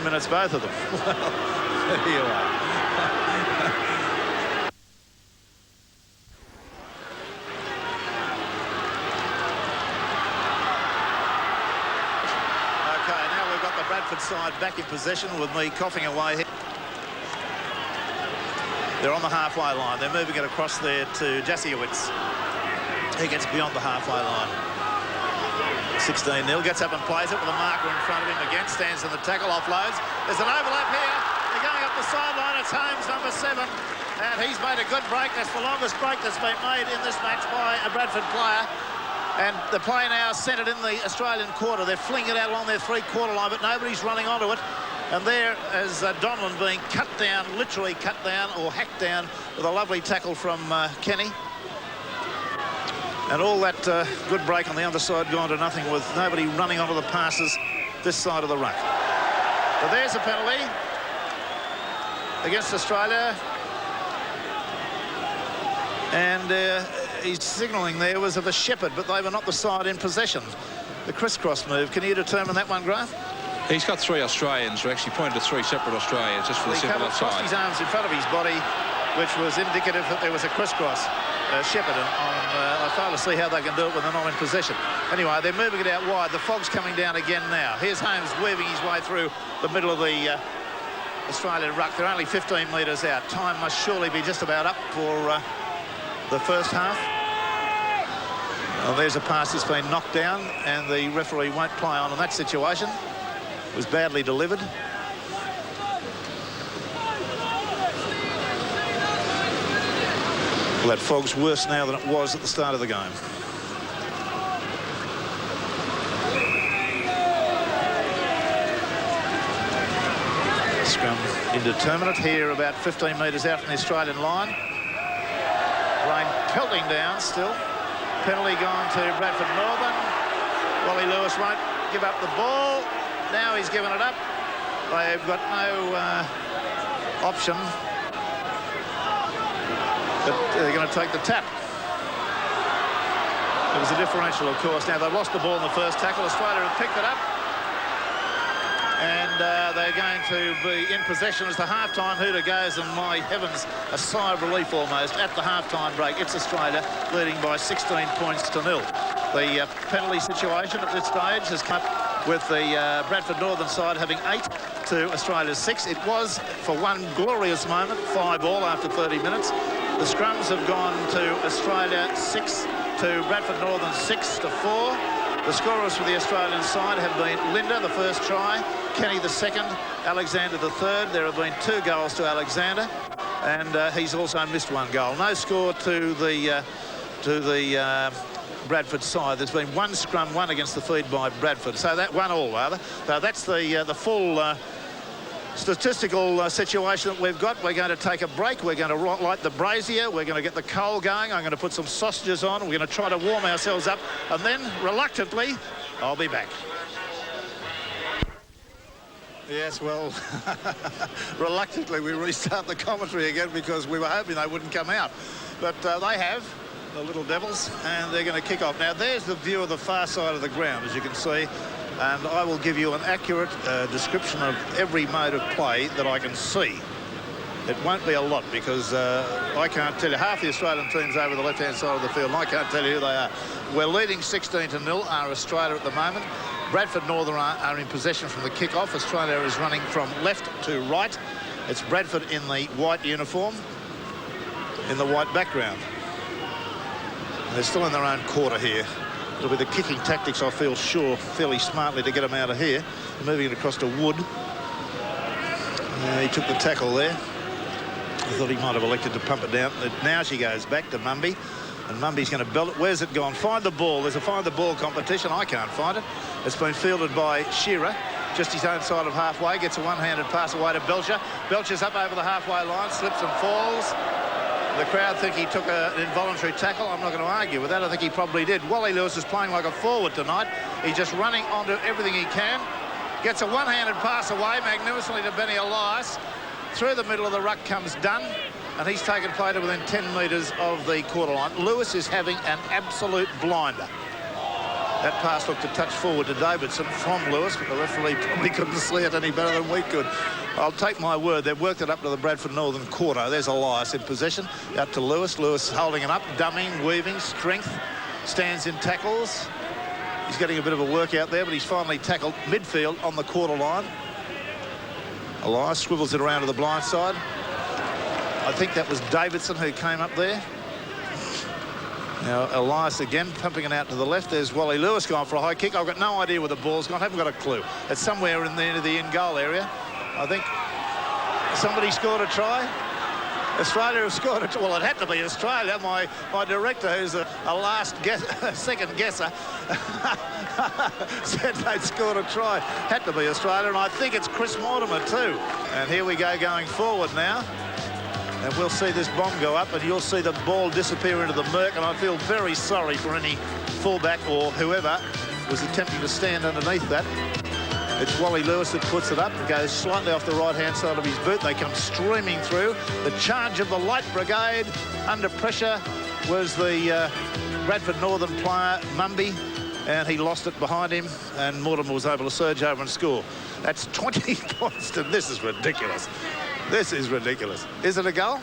minutes, both of them. Well, there you are. Side back in possession with me coughing away here. They're on the halfway line. They're moving it across there to Jasiewicz. He gets beyond the halfway line. 16-0. Gets up and plays it with a marker in front of him again. Stands in the tackle, offloads. There's an overlap here. They're going up the sideline. It's Holmes, number 7. And he's made a good break. That's the longest break that's been made in this match by a Bradford player. And the play now centred in the Australian quarter. They're flinging it out along their 3-quarter line, but nobody's running onto it. And there is Donlan being cut down, literally cut down or hacked down with a lovely tackle from Kenny. And all that good break on the underside gone to nothing with nobody running onto the passes this side of the ruck. But there's a penalty against Australia. And he's signalling there was of a shepherd, but they were not the side in possession. The crisscross move. Can you determine that one, Grant? He's got 3 Australians, who actually pointed to 3 separate Australians, just for the simple He crossed his arms in front of his body, which was indicative that there was a crisscross. Shepherd, I fail to see how they can do it when they're not in possession. Anyway, they're moving it out wide. The fog's coming down again now. Here's Holmes weaving his way through the middle of the Australian ruck. They're only 15 metres out. Time must surely be just about up for the first half. Well, there's a pass that's been knocked down, and the referee won't play on in that situation. It was badly delivered. Well, that fog's worse now than it was at the start of the game. Scrum indeterminate here, about 15 metres out from the Australian line. Rain pelting down still. Penalty gone to Bradford Northern. Wally Lewis won't give up the ball. Now he's given it up. They've got no option. But they're going to take the tap. It was a differential, of course. Now, they've lost the ball in the first tackle. Australia have picked it up. And they're going to be in possession as the half-time hooter goes. And, my heavens, a sigh of relief almost at the half-time break. It's Australia leading by 16 points to 0. The penalty situation at this stage has come with the Bradford Northern side having 8 to Australia's 6. It was, for one glorious moment, 5-all after 30 minutes. The scrums have gone to Australia 6 to Bradford Northern 6 to 4. The scorers for the Australian side have been Lindner, the first try, Kenny the second, Alexander the third. There have been 2 goals to Alexander, and he's also missed 1 goal. No score to the Bradford side. There's been 1 scrum, 1 against the feed by Bradford. So that 1-all rather. So that's the full statistical situation that we've got. We're going to take a break. We're going to light the brazier. We're going to get the coal going. I'm going to put some sausages on. We're going to try to warm ourselves up. And then, reluctantly, I'll be back. Yes, well, reluctantly we restart the commentary again because we were hoping they wouldn't come out. But they have, the Little Devils, and they're going to kick off. Now, there's the view of the far side of the ground, as you can see. And I will give you an accurate description of every mode of play that I can see. It won't be a lot because I can't tell you. Half the Australian team's over the left-hand side of the field, and I can't tell you who they are. We're leading 16 to 0, are Australia at the moment. Bradford Northern are in possession from the kick-off. Australia is running from left to right. It's Bradford in the white uniform, in the white background. And they're still in their own quarter here. It'll be the kicking tactics, I feel sure, fairly smartly to get them out of here. Moving it across to Wood. He took the tackle there. I thought he might have elected to pump it down. Now she goes back to Mumby. And Mumby's going to belt it. Where's it gone? Find the ball. There's a find the ball competition. I can't find it. It's been fielded by Shearer. Just his own side of halfway. Gets a one-handed pass away to Belcher. Belcher's up over the halfway line. Slips and falls. The crowd think he took an involuntary tackle. I'm not going to argue with that. I think he probably did. Wally Lewis is playing like a forward tonight. He's just running onto everything he can. Gets a one-handed pass away magnificently to Benny Elias. Through the middle of the ruck comes Dunn, and he's taken play to within 10 metres of the quarter line. Lewis is having an absolute blinder. That pass looked a touch forward to Davidson from Lewis, but the referee probably couldn't see it any better than we could. I'll take my word, they've worked it up to the Bradford Northern quarter. There's Elias in possession, out to Lewis. Lewis holding it up, dumming, weaving, strength, stands in tackles. He's getting a bit of a workout there, but he's finally tackled midfield on the quarter line. Elias swivels it around to the blind side. I think that was Davidson who came up there. Now, Elias again pumping it out to the left. There's Wally Lewis going for a high kick. I've got no idea where the ball's gone. I haven't got a clue. It's somewhere in the end of the in-goal area. I think somebody scored a try. Australia have scored a try. Well, it had to be Australia. My director, who's a second guesser, said they'd scored a try. Had to be Australia, and I think it's Chris Mortimer too. And here we go going forward now. And we'll see this bomb go up, and you'll see the ball disappear into the murk, and I feel very sorry for any fullback or whoever was attempting to stand underneath that. It's Wally Lewis that puts it up. It goes slightly off the right-hand side of his boot. They come streaming through. The charge of the Light Brigade under pressure was the Bradford Northern player, Mumby, and he lost it behind him, and Mortimer was able to surge over and score. That's 20 points to... This is ridiculous. This is ridiculous. Is it a goal?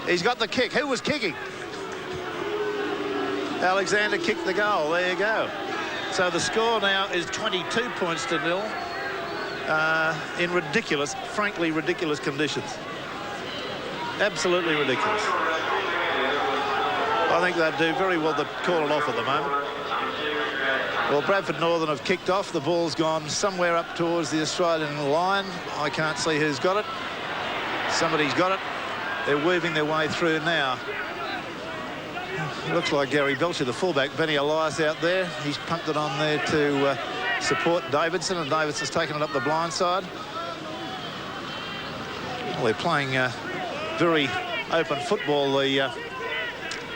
He's got the kick. Who was kicking? Alexander kicked the goal. There you go. So the score now is 22 points to 0 in ridiculous, frankly ridiculous conditions. Absolutely ridiculous. I think they'd do very well to call it off at the moment. Well, Bradford Northern have kicked off. The ball's gone somewhere up towards the Australian line. I can't see who's got it. Somebody's got it. They're weaving their way through now. Looks like Gary Belcher, the fullback. Benny Elias out there. He's pumped it on there to support Davidson, and Davidson's taken it up the blind side. Well, they're playing very open football, the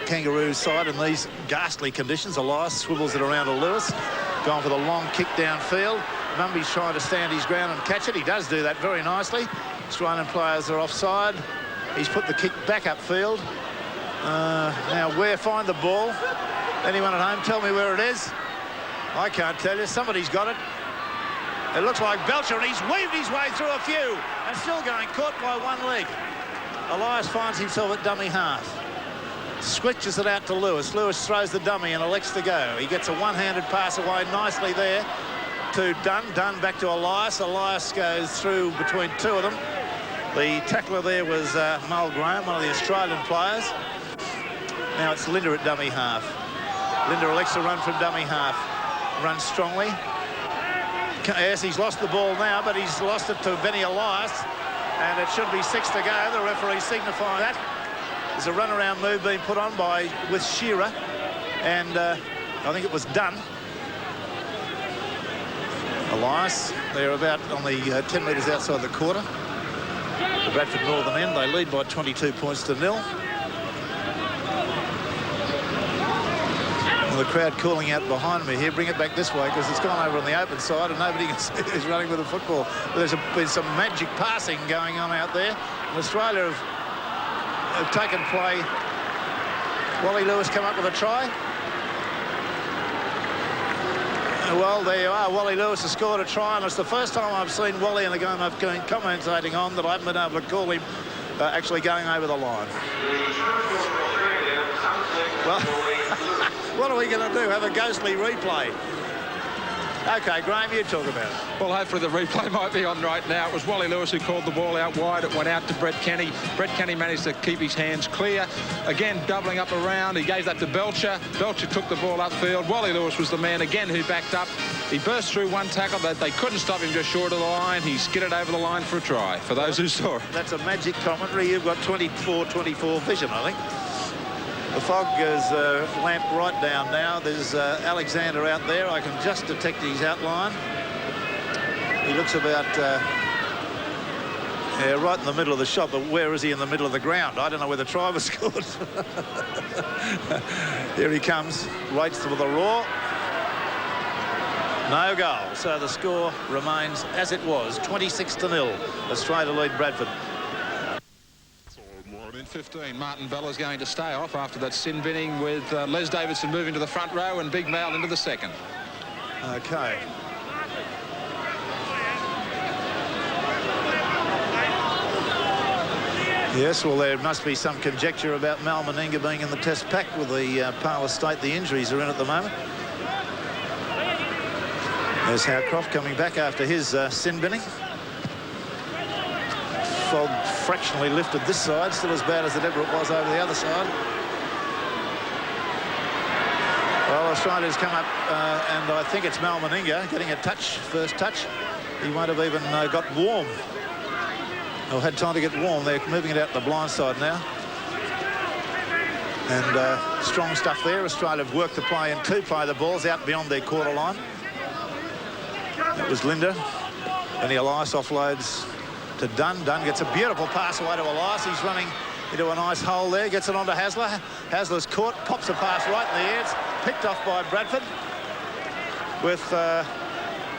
Kangaroos side, in these ghastly conditions. Elias swivels it around to Lewis. Going for the long kick downfield. Mumby's trying to stand his ground and catch it. He does do that very nicely. Australian players are offside. He's put the kick back upfield. Now, where find the ball? Anyone at home tell me where it is? I can't tell you. Somebody's got it. It looks like Belcher, and he's weaved his way through a few and still going, caught by one leg. Elias finds himself at dummy half. Switches it out to Lewis. Lewis throws the dummy and elects to go. He gets a one-handed pass away nicely there to Dunn. Dunn back to Elias. Elias goes through between two of them. The tackler there was Mull Graham, one of the Australian players. Now it's Lindner at dummy half. Lindner elects to run from dummy half. Runs strongly. Yes, he's lost the ball now, but he's lost it to Benny Elias. And it should be 6 to go. The referee signifying that. There's a run-around move being put on with Shearer. And I think it was Dunn. Elias, they're about on the 10 metres outside the quarter. The Bradford Northern end, they lead by 22 points to 0. The crowd calling out behind me here, bring it back this way, because it's gone over on the open side and nobody can see who's running with the football. But there's some magic passing going on out there. And Australia have taken play. Wally Lewis come up with a try. Well, there you are. Wally Lewis has scored a try, and it's the first time I've seen Wally in the game I've been commentating on that I haven't been able to call him actually going over the line. Well, what are we going to do? Have a ghostly replay? OK, Graham, you talk about it. Well, hopefully the replay might be on right now. It was Wally Lewis who called the ball out wide. It went out to Brett Kenny. Brett Kenny managed to keep his hands clear. Again, doubling up around. He gave that to Belcher. Belcher took the ball upfield. Wally Lewis was the man again who backed up. He burst through one tackle. They couldn't stop him just short of the line. He skidded over the line for a try, for those who saw it. That's a magic commentary. You've got 24 vision, I think. The fog is lamped right down now. There's Alexander out there. I can just detect his outline. He looks about right in the middle of the shot, but where is he in the middle of the ground? I don't know where the try was scored. Here he comes, waits for the roar. No goal. So the score remains as it was, 26 to 0. Australia lead Bradford. 15. Martin Bella's going to stay off after that sin binning with Les Davidson moving to the front row and Big Mal into the second. OK. Yes, well, there must be some conjecture about Mal Meninga being in the test pack with the Parlour State. The injuries are in at the moment. There's Howcroft coming back after his sin binning. Fog fractionally lifted this side, still as bad as it ever was over the other side. Well, Australia's come up, and I think it's Mal Meninga getting a touch, first touch. He won't have even got warm, or had time to get warm. They're moving it out the blind side now. And strong stuff there. Australia have worked the play and play the balls out beyond their quarter line. That was Lindner. And the Elias offloads to Dunn. Dunn gets a beautiful pass away to Elias. He's running into a nice hole there. Gets it on to Hasler. Hasler's caught. Pops a pass right in the air. It's picked off by Bradford. With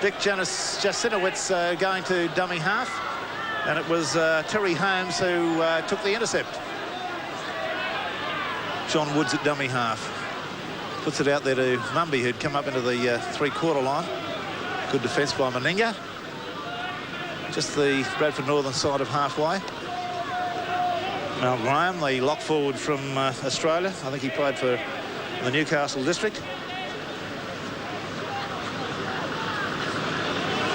Dick Jasiewicz going to dummy half. And it was Terry Holmes who took the intercept. John Woods at dummy half. Puts it out there to Mumby, who'd come up into the three-quarter line. Good defence by Meninga. Just the Bradford Northern side of halfway. Mal Graham, the lock forward from Australia. I think he played for the Newcastle district.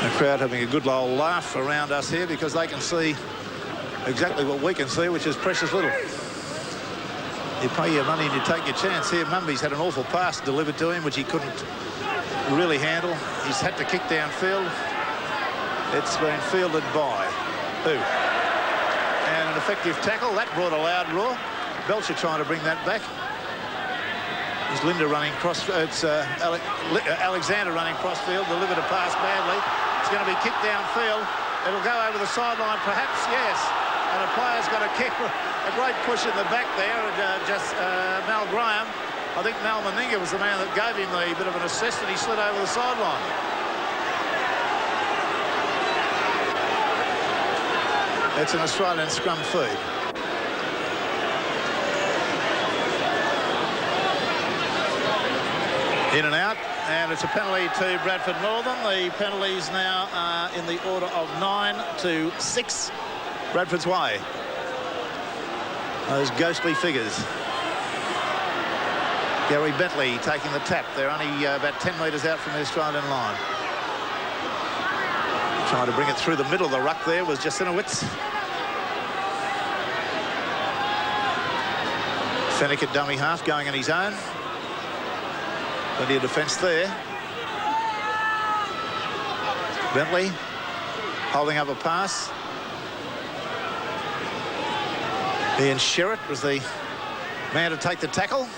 The crowd having a good old laugh around us here because they can see exactly what we can see, which is precious little. You pay your money and you take your chance. Here, Mumby's had an awful pass delivered to him, which he couldn't really handle. He's had to kick downfield. It's been fielded by who? And an effective tackle. That brought a loud roar. Belcher trying to bring that back. It's Lindner running cross. It's Alexander running crossfield. Delivered a pass badly. It's going to be kicked downfield. It'll go over the sideline, perhaps. Yes. And a player's got a kick. A great push in the back there. Mal Graham. I think Mal Meninga was the man that gave him the bit of an assist, and he slid over the sideline. It's an Australian scrum feed. In and out, and it's a penalty to Bradford Northern. The penalties now are in the order of 9-6 Bradford's way. Those ghostly figures. Gary Brentley taking the tap. They're only about 10 metres out from the Australian line. Trying to bring it through the middle of the ruck there was Jasiewicz. Fenech at dummy half, going on his own. Plenty of defence there. Bentley holding up a pass. Ian Sherratt was the man to take the tackle.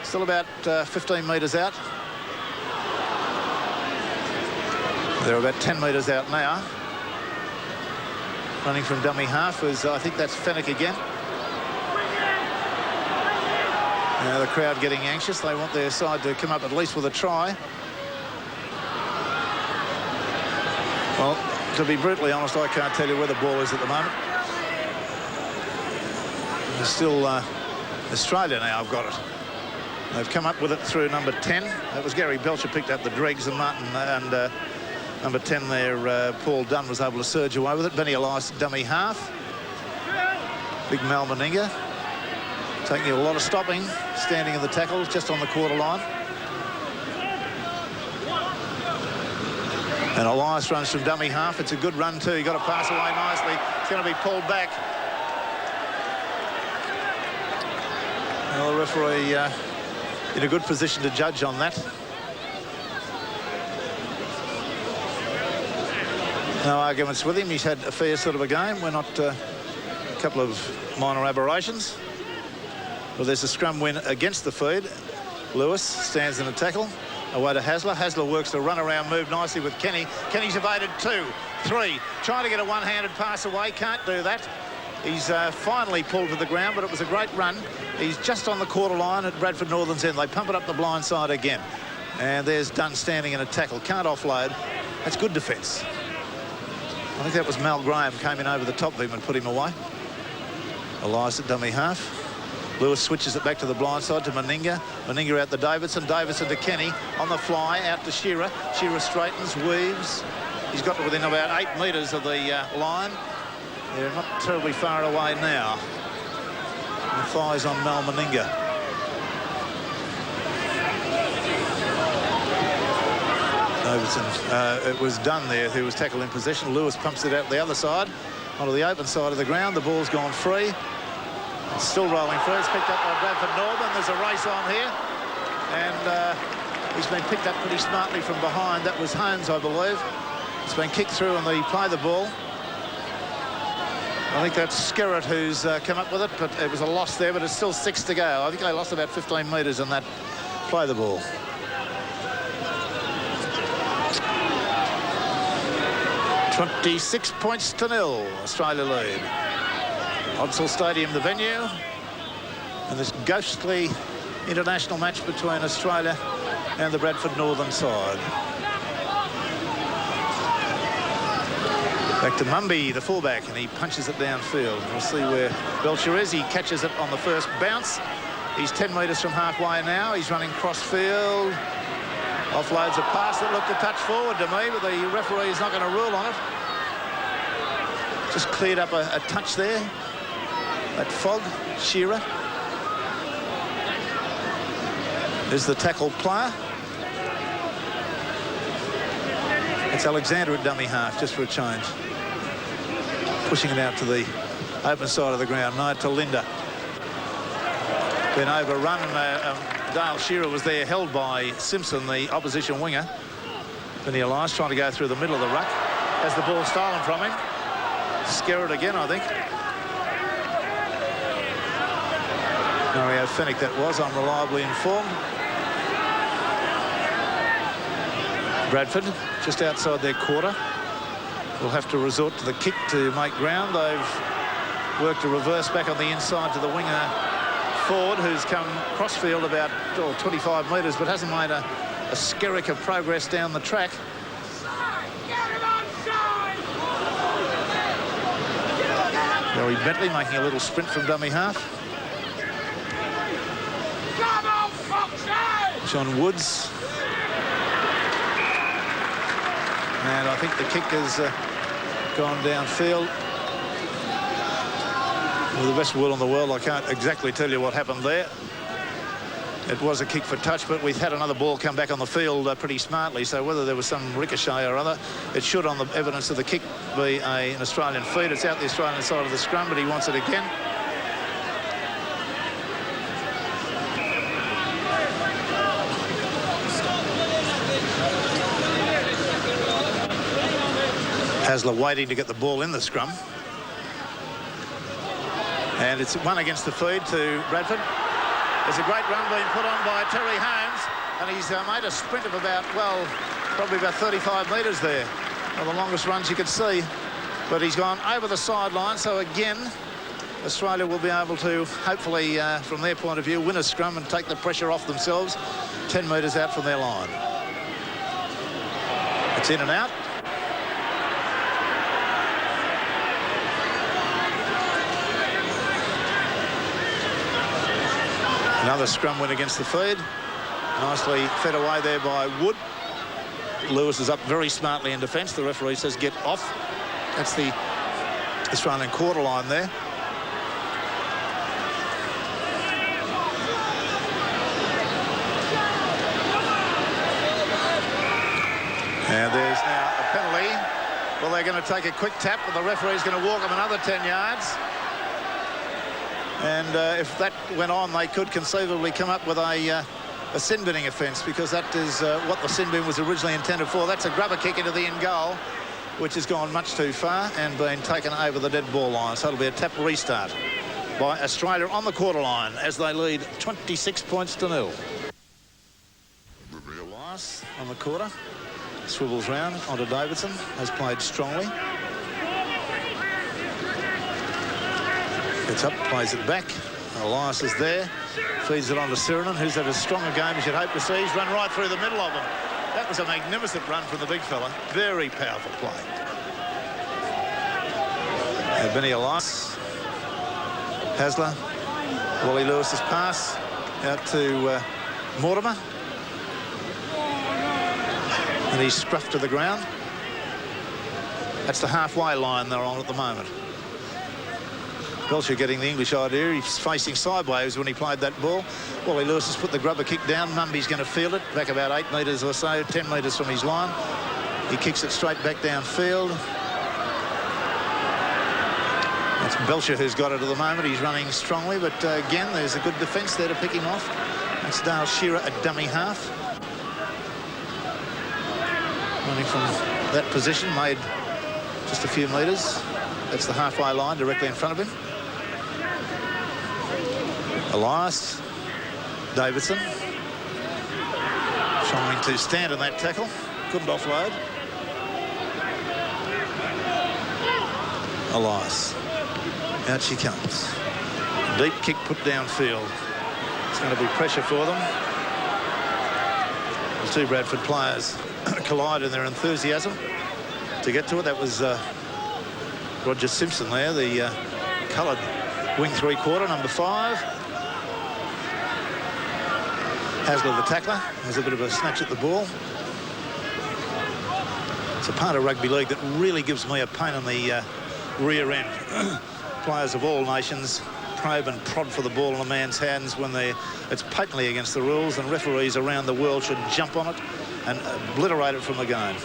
Still about 15 metres out. They're about 10 metres out now. Running from dummy half was, I think that's Fenech again. Now the crowd getting anxious. They want their side to come up at least with a try. Well, to be brutally honest, I can't tell you where the ball is at the moment. There's still Australia now. I've got it. They've come up with it through number 10. That was Gary Belcher picked up the dregs, and Martin and number 10 there, Paul Dunn, was able to surge away with it. Benny Elias dummy half. Big Mal Meninga taking a lot of stopping, standing in the tackle just on the quarter line. And Elias runs from dummy half. It's a good run too. He got to pass away nicely. It's going to be pulled back. Well, the referee in a good position to judge on that. No arguments with him. He's had a fair sort of a game. We're not a couple of minor aberrations. Well, there's a scrum win against the feed. Lewis stands in a tackle. Away to Hasler. Hasler works the run-around move nicely with Kenny. Kenny's evaded 2, 3. Trying to get a one-handed pass away. Can't do that. He's finally pulled to the ground, but it was a great run. He's just on the quarter line at Bradford Northern's end. They pump it up the blind side again. And there's Dunn standing in a tackle. Can't offload. That's good defence. I think that was Mal Graham came in over the top of him and put him away. Elias at dummy half. Lewis switches it back to the blind side to Meninga. Meninga out to Davidson. Davidson to Kenny. On the fly, out to Shearer. Shearer straightens, weaves. He's got to within about 8 metres of the line. They're not terribly far away now. The thighs on Mal Meninga. Davidson, it was Dunn there who was tackled in possession. Lewis pumps it out the other side onto the open side of the ground. The ball's gone free. It's still rolling through. It's picked up by Bradford Northern. There's a race on here. And he's been picked up pretty smartly from behind. That was Holmes, I believe. It's been kicked through and they play the ball. I think that's Sherratt who's come up with it, but it was a loss there, but it's still 6 to go. I think they lost about 15 metres in that play the ball. $26 points to 0. Australia lead. Hodsall Stadium, the venue. And this ghostly international match between Australia and the Bradford Northern side. Back to Mumby, the fullback, and he punches it downfield. We'll see where Belcher is. He catches it on the first bounce. He's 10 metres from halfway now. He's running cross field. Offloads a pass that looked a touch forward to me, but the referee is not going to rule on it. Just cleared up a touch there. That fog, Shearer. Is the tackle player. It's Alexander at dummy half, just for a change. Pushing it out to the open side of the ground. Now to Linda. Been overrun. Dale Shearer was there, held by Simpson, the opposition winger. Vinny Elias trying to go through the middle of the ruck. Has the ball stolen from him. Sherratt again, I think. Mario Fenech that was, I'm reliably informed. Bradford just outside their quarter. Will have to resort to the kick to make ground. They've worked a reverse back on the inside to the winger Ford, who's come crossfield about 25 metres, but hasn't made a skerrick of progress down the track. Gary Brentley making a little sprint from dummy half. John Woods. And I think the kick has gone downfield. With the best will in the world, I can't exactly tell you what happened there. It was a kick for touch, but we've had another ball come back on the field pretty smartly, so whether there was some ricochet or other, it should, on the evidence of the kick, be an Australian feed. It's out the Australian side of the scrum, but he wants it again. Hasler waiting to get the ball in the scrum. And it's one against the feed to Bradford. There's a great run being put on by Terry Holmes, and he's made a sprint of about, well, probably about 35 metres there. Well, the longest runs you could see. But he's gone over the sideline, so again, Australia will be able to, hopefully, from their point of view, win a scrum and take the pressure off themselves 10 metres out from their line. It's in and out. Another scrum win against the feed. Nicely fed away there by Wood. Lewis is up very smartly in defence. The referee says get off. That's the Australian quarter line there. And there's now a penalty. Well, they're going to take a quick tap, and the referee's going to walk them another 10 yards. And if that went on, they could conceivably come up with a sin binning offence, because that is what the sin bin was originally intended for. That's a grubber kick into the in goal, which has gone much too far and been taken over the dead ball line. So it'll be a tap restart by Australia on the quarter line as they lead 26 points to 0. Elias on the quarter. Swivels round onto Davidson. Has played strongly. Gets up, plays it back. Elias is there. Feeds it on to Sironen, who's had as strong a game as you'd hope to see. He's run right through the middle of them. That was a magnificent run from the big fella. Very powerful play. Benny Elias. Hasler. Wally Lewis's pass out to Mortimer. And he's scruffed to the ground. That's the halfway line they're on at the moment. Belcher getting the English idea. He's facing sideways when he played that ball. Wally Lewis has put the grubber kick down. Mumby's going to field it back about 8 metres or so, 10 metres from his line. He kicks it straight back downfield. It's Belcher who's got it at the moment. He's running strongly, but again, there's a good defence there to pick him off. That's Dale Shearer at dummy half. Running from that position, made just a few metres. That's the halfway line directly in front of him. Elias, Davidson, trying to stand in that tackle. Couldn't offload. Elias. Out she comes. Deep kick put downfield. It's going to be pressure for them. The two Bradford players collide in their enthusiasm to get to it. That was Roger Simpson there, the coloured wing three-quarter, number 5. Hasler, the tackler, has a bit of a snatch at the ball. It's a part of rugby league that really gives me a pain in the rear end. Players of all nations probe and prod for the ball in a man's hands when it's patently against the rules, and referees around the world should jump on it and obliterate it from the game.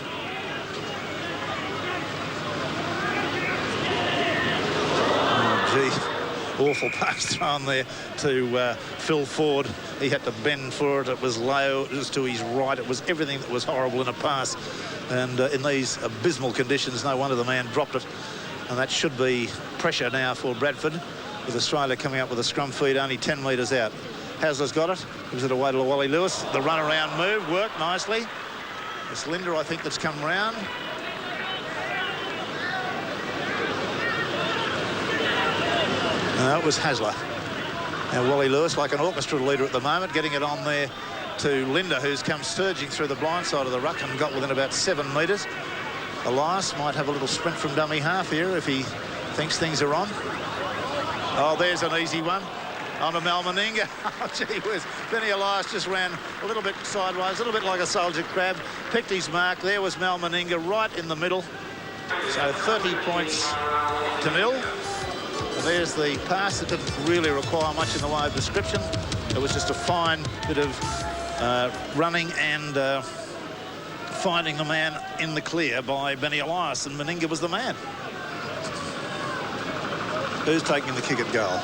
Oh, gee, awful pass thrown there to Phil Ford. He had to bend for it. It was low, it was to his right. It was everything that was horrible in a pass. And in these abysmal conditions, no wonder the man dropped it. And that should be pressure now for Bradford, with Australia coming up with a scrum feed only 10 metres out. Hasler's got it. Gives it away to Wally Lewis. The run-around move worked nicely. It's Lindner, I think, that's come round. No, it was Hasler. Now Wally Lewis, like an orchestra leader at the moment, getting it on there to Lindner, who's come surging through the blind side of the ruck and got within about 7 metres. Elias might have a little sprint from dummy half here if he thinks things are on. Oh, there's an easy one on a Mal Meninga. Oh, gee whiz. Benny Elias just ran a little bit sideways, a little bit like a soldier crab, picked his mark. There was Mal Meninga right in the middle. So 30 points to 0. And there's the pass that didn't really require much in the way of description. It was just a fine bit of running and finding the man in the clear by Benny Elias, and Meninga was the man. Who's taking the kick at goal?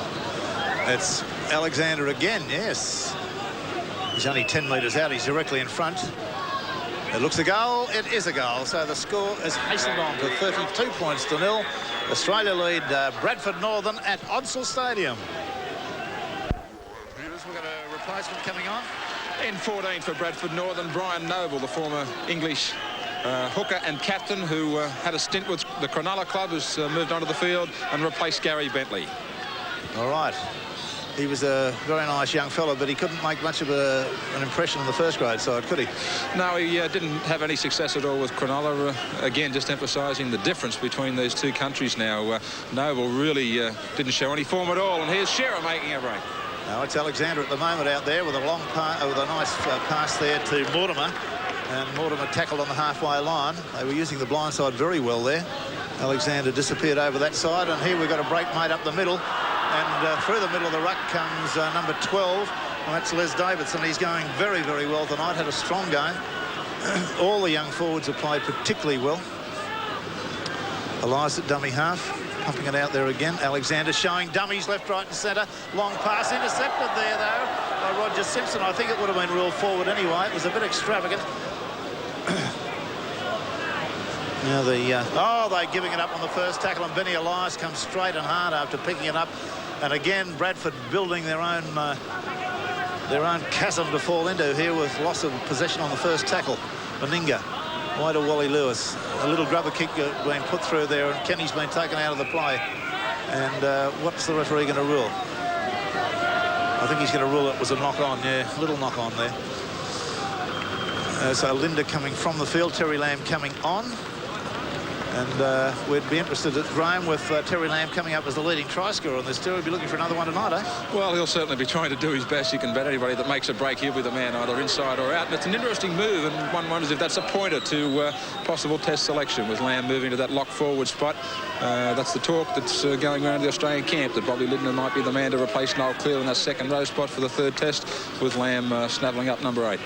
It's Alexander again, yes. He's only 10 metres out. He's directly in front. It looks a goal. It is a goal. So the score is hastened on to 32 points to 0. Australia lead Bradford Northern at Odsal Stadium. We've got a replacement coming on. In 14 for Bradford Northern, Brian Noble, the former English hooker and captain, who had a stint with the Cronulla club, has moved onto the field and replaced Gary Brentley. All right. He was a very nice young fellow, but he couldn't make much of an impression in the first grade side, could he? No, he didn't have any success at all with Cronulla. Again, just emphasising the difference between these two countries now. Noble really didn't show any form at all, and here's Shearer making a break. Now it's Alexander at the moment out there with a long with a nice pass there to Mortimer, and Mortimer tackled on the halfway line. They were using the blind side very well there. Alexander disappeared over that side, and here we've got a break made up the middle, and through the middle of the ruck comes number 12, and that's Les Davidson. He's going very, very well tonight. Had a strong game. All the young forwards have played particularly well. Elias at dummy half. Pumping it out there again. Alexander showing dummies left, right and centre. Long pass intercepted there, though, by Roger Simpson. I think it would have been ruled forward anyway. It was a bit extravagant. Now they're giving it up on the first tackle, and Benny Elias comes straight and hard after picking it up. And again, Bradford building their own chasm to fall into here with loss of possession on the first tackle. Meninga. Wide to Wally Lewis. A little grubber kick being put through there, and Kenny's been taken out of the play. And what's the referee going to rule? I think he's going to rule it was a knock-on, yeah, little knock-on there. So Lindner coming from the field, Terry Lamb coming on. And we'd be interested at Graham with Terry Lamb coming up as the leading try scorer on this tour. He'll be looking for another one tonight, eh? Well, he'll certainly be trying to do his best. You can bet anybody that makes a break, he'll be the man either inside or out. And it's an interesting move, and one wonders if that's a pointer to possible test selection, with Lamb moving to that lock forward spot. That's the talk that's going around the Australian camp, that Bobby Lindner might be the man to replace Noel Clear in that second row spot for the third test, with Lamb snaffling up number 8.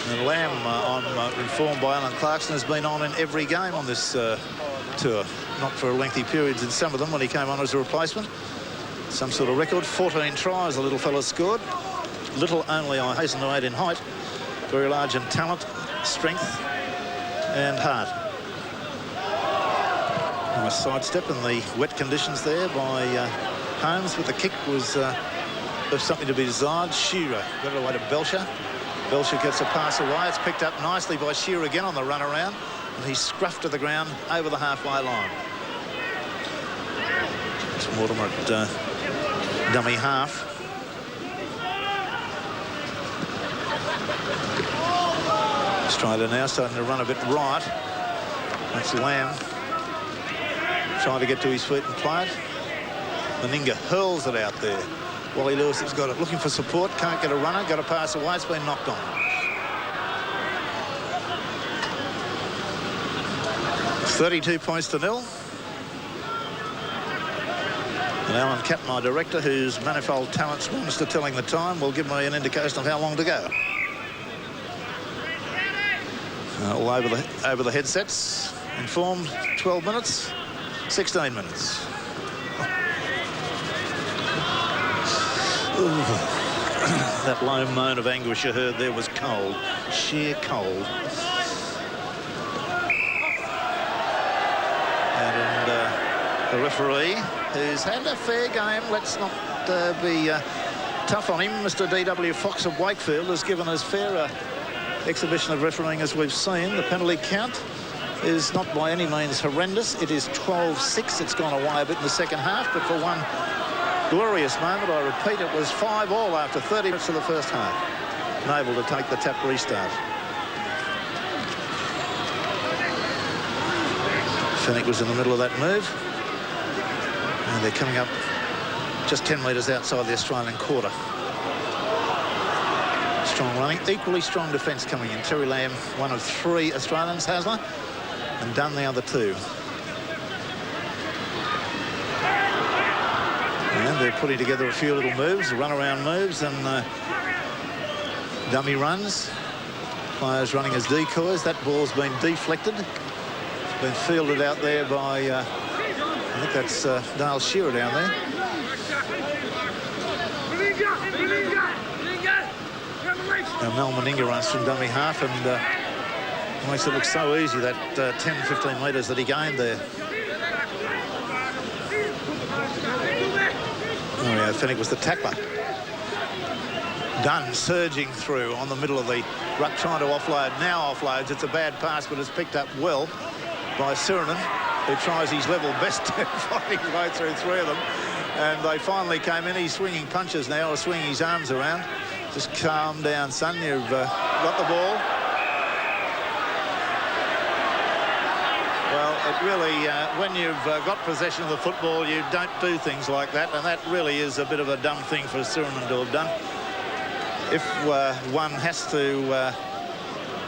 And Lamb, informed by Alan Clarkson, has been on in every game on this tour. Not for lengthy periods in some of them when he came on as a replacement. Some sort of record. 14 tries the little fella scored. Little only, I hasten to add, in height. Very large in talent, strength and heart. Nice sidestep in the wet conditions there by Holmes, but the kick was something to be desired. Shearer got it away to Belcher. Belcher gets a pass away. It's picked up nicely by Shearer again on the run around, and he's scruffed to the ground over the halfway line. It's Mortimer at dummy half. Australia now starting to run a bit right. That's Lamb trying to get to his feet and play it. Meninga hurls it out there. Wally Lewis has got it, looking for support, can't get a runner, got a pass away, it's been knocked on. 32 points to 0. And Alan Capp, my director, whose manifold talents wants to telling the time, will give me an indication of how long to go. All over the headsets. Informed 12 minutes, 16 minutes. That low moan of anguish you heard there was cold, sheer cold. And the referee, who's had a fair game, let's not be tough on him, Mr. D.W. Fox of Wakefield, has given as fair a exhibition of refereeing as we've seen. The penalty count is not by any means horrendous. It is 12-6. It's gone away a bit in the second half, but for one glorious moment, I repeat, it was 5-all after 30 minutes of the first half. Unable to take the tap restart. Fenech was in the middle of that move. And they're coming up just 10 metres outside the Australian quarter. Strong running, equally strong defence coming in. Terry Lamb, one of 3 Australians, Hasler, and Dunn the other 2. And they're putting together a few little moves, run-around moves and dummy runs. Players running as decoys. That ball's been deflected. It's been fielded out there by, I think that's Dale Shearer down there. Mel Meninga runs from dummy half and makes it look so easy, that 10-15 metres that he gained there. Oh yeah, Fenech was the tackler. Dunn surging through on the middle of the ruck, trying to offload. Now offloads. It's a bad pass, but it's picked up well by Sironen, who tries his level best to find his way through 3 of them. And they finally came in. He's swinging punches now, or swinging his arms around. Just calm down, son. You've got the ball. Well, it really, when you've got possession of the football, you don't do things like that, and that really is a bit of a dumb thing for Sironen to have done. If one has to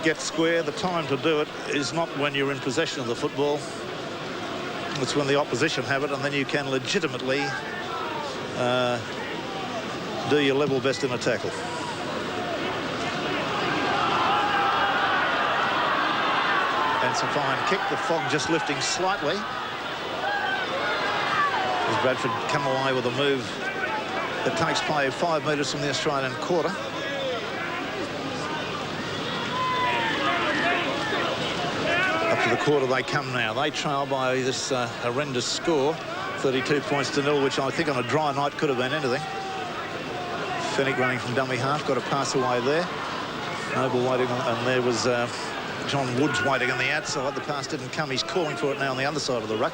get square, the time to do it is not when you're in possession of the football. It's when the opposition have it, and then you can legitimately do your level best in a tackle. That's a fine kick. The fog just lifting slightly. As Bradford come away with a move that takes play 5 metres from the Australian quarter. Up to the quarter they come now. They trail by this horrendous score, 32 points to 0, which I think on a dry night could have been anything. Fenech running from dummy half, got a pass away there. Noble waiting on, and there was John Woods waiting on the outside. The pass didn't come. He's calling for it now on the other side of the ruck.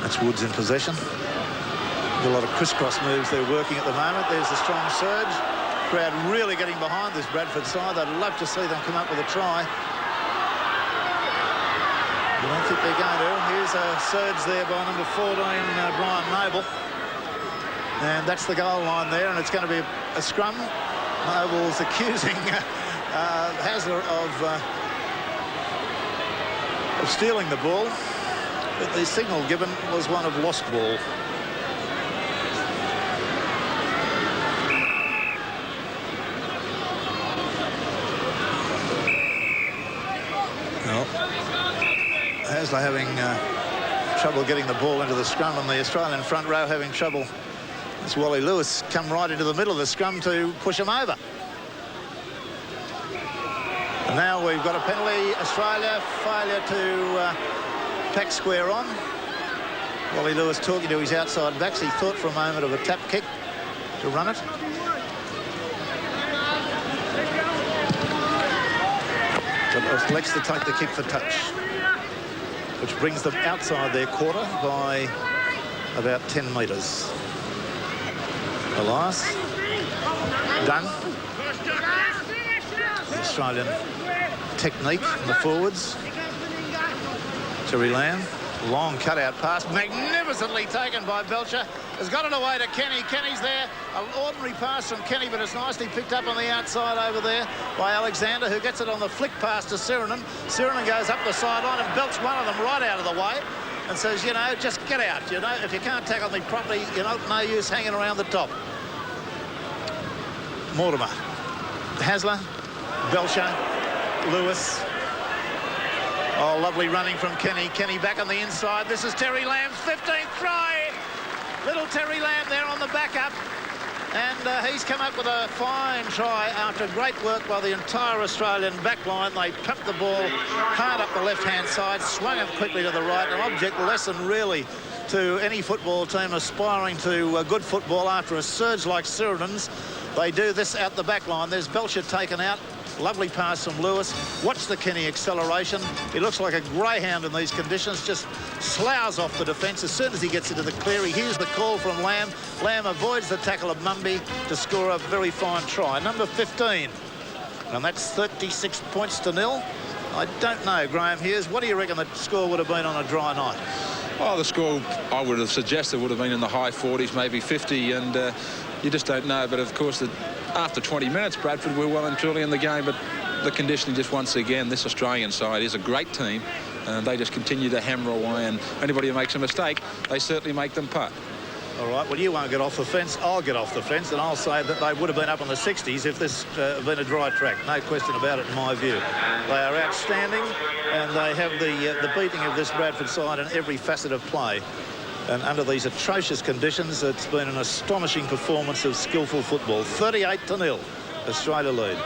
That's Woods in possession. A lot of crisscross moves they're working at the moment. There's the strong surge. Crowd really getting behind this Bradford side. They'd love to see them come up with a try. I don't think they're going to. Here's a surge there by number 14, Brian Noble. And that's the goal line there, and it's going to be a scrum. Noble's accusing Hasler of stealing the ball, but the signal given was one of lost ball. Well, Hasler having trouble getting the ball into the scrum, and the Australian front row having trouble. As Wally Lewis come right into the middle of the scrum to push him over. And now we've got a penalty. Australia, failure to pack square on. Wally Lewis talking to his outside backs. He thought for a moment of a tap kick to run it. But elects to take the kick for touch, which brings them outside their quarter by about 10 metres. Elias, Dunn, the Australian technique in the forwards. Terry Lamb, long cutout pass, magnificently taken by Belcher. has got it away to Kenny. Kenny's there. An ordinary pass from Kenny, but it's nicely picked up on the outside over there by Alexander, who gets it on the flick pass to Sironen. Sironen goes up the sideline and belts one of them right out of the way and says, you know, just get out. You know, if you can't tackle me properly, you know, no use hanging around the top. Mortimer, Hasler, Belcher, Lewis. Oh, lovely running from Kenny. Kenny back on the inside. This is Terry Lamb's 15th try. Little Terry Lamb there on the backup. And he's come up with a fine try after great work by the entire Australian back line. They pumped the ball hard up the left-hand side, swung it quickly to the right. An object lesson, really, to any football team aspiring to good football after a surge like Sironen's. They do this out the back line. There's Belcher taken out. Lovely pass from Lewis. Watch the Kenny acceleration. He looks like a greyhound in these conditions. Just sloughs off the defence. As soon as he gets into the clear, he hears the call from Lamb. Lamb avoids the tackle of Mumby to score a very fine try. Number 15. And that's 36 points to nil. I don't know, Graham Hughes. What do you reckon the score would have been on a dry night? Well, the score, I would have suggested, would have been in the high 40s, maybe 50, and you just don't know. But, of course, after 20 minutes, Bradford were well and truly in the game, but the conditioning just once again, this Australian side is a great team, and they just continue to hammer away, and anybody who makes a mistake, they certainly make them putt. All right, well, you won't get off the fence. I'll get off the fence, and I'll say that they would have been up in the 60s if this had been a dry track. No question about it, in my view. They are outstanding, and they have the beating of this Bradford side in every facet of play. And under these atrocious conditions, it's been an astonishing performance of skillful football. 38-0, Australia lead.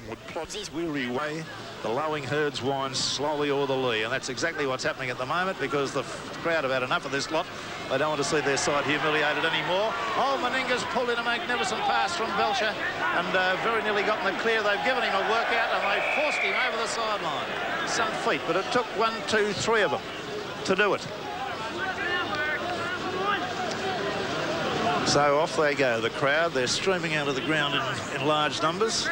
Would plods his weary way. The lowing herds wind slowly o'er the lee, and that's exactly what's happening at the moment, because the crowd have had enough of this lot. They don't want to see their side humiliated anymore. Oh, Meninga's pulled in a magnificent pass from Belcher, and very nearly gotten the clear. They've given him a workout, and they forced him over the sideline. Some feat, but it took 1, 2, 3 of them to do it. So off they go, the crowd. They're streaming out of the ground in large numbers.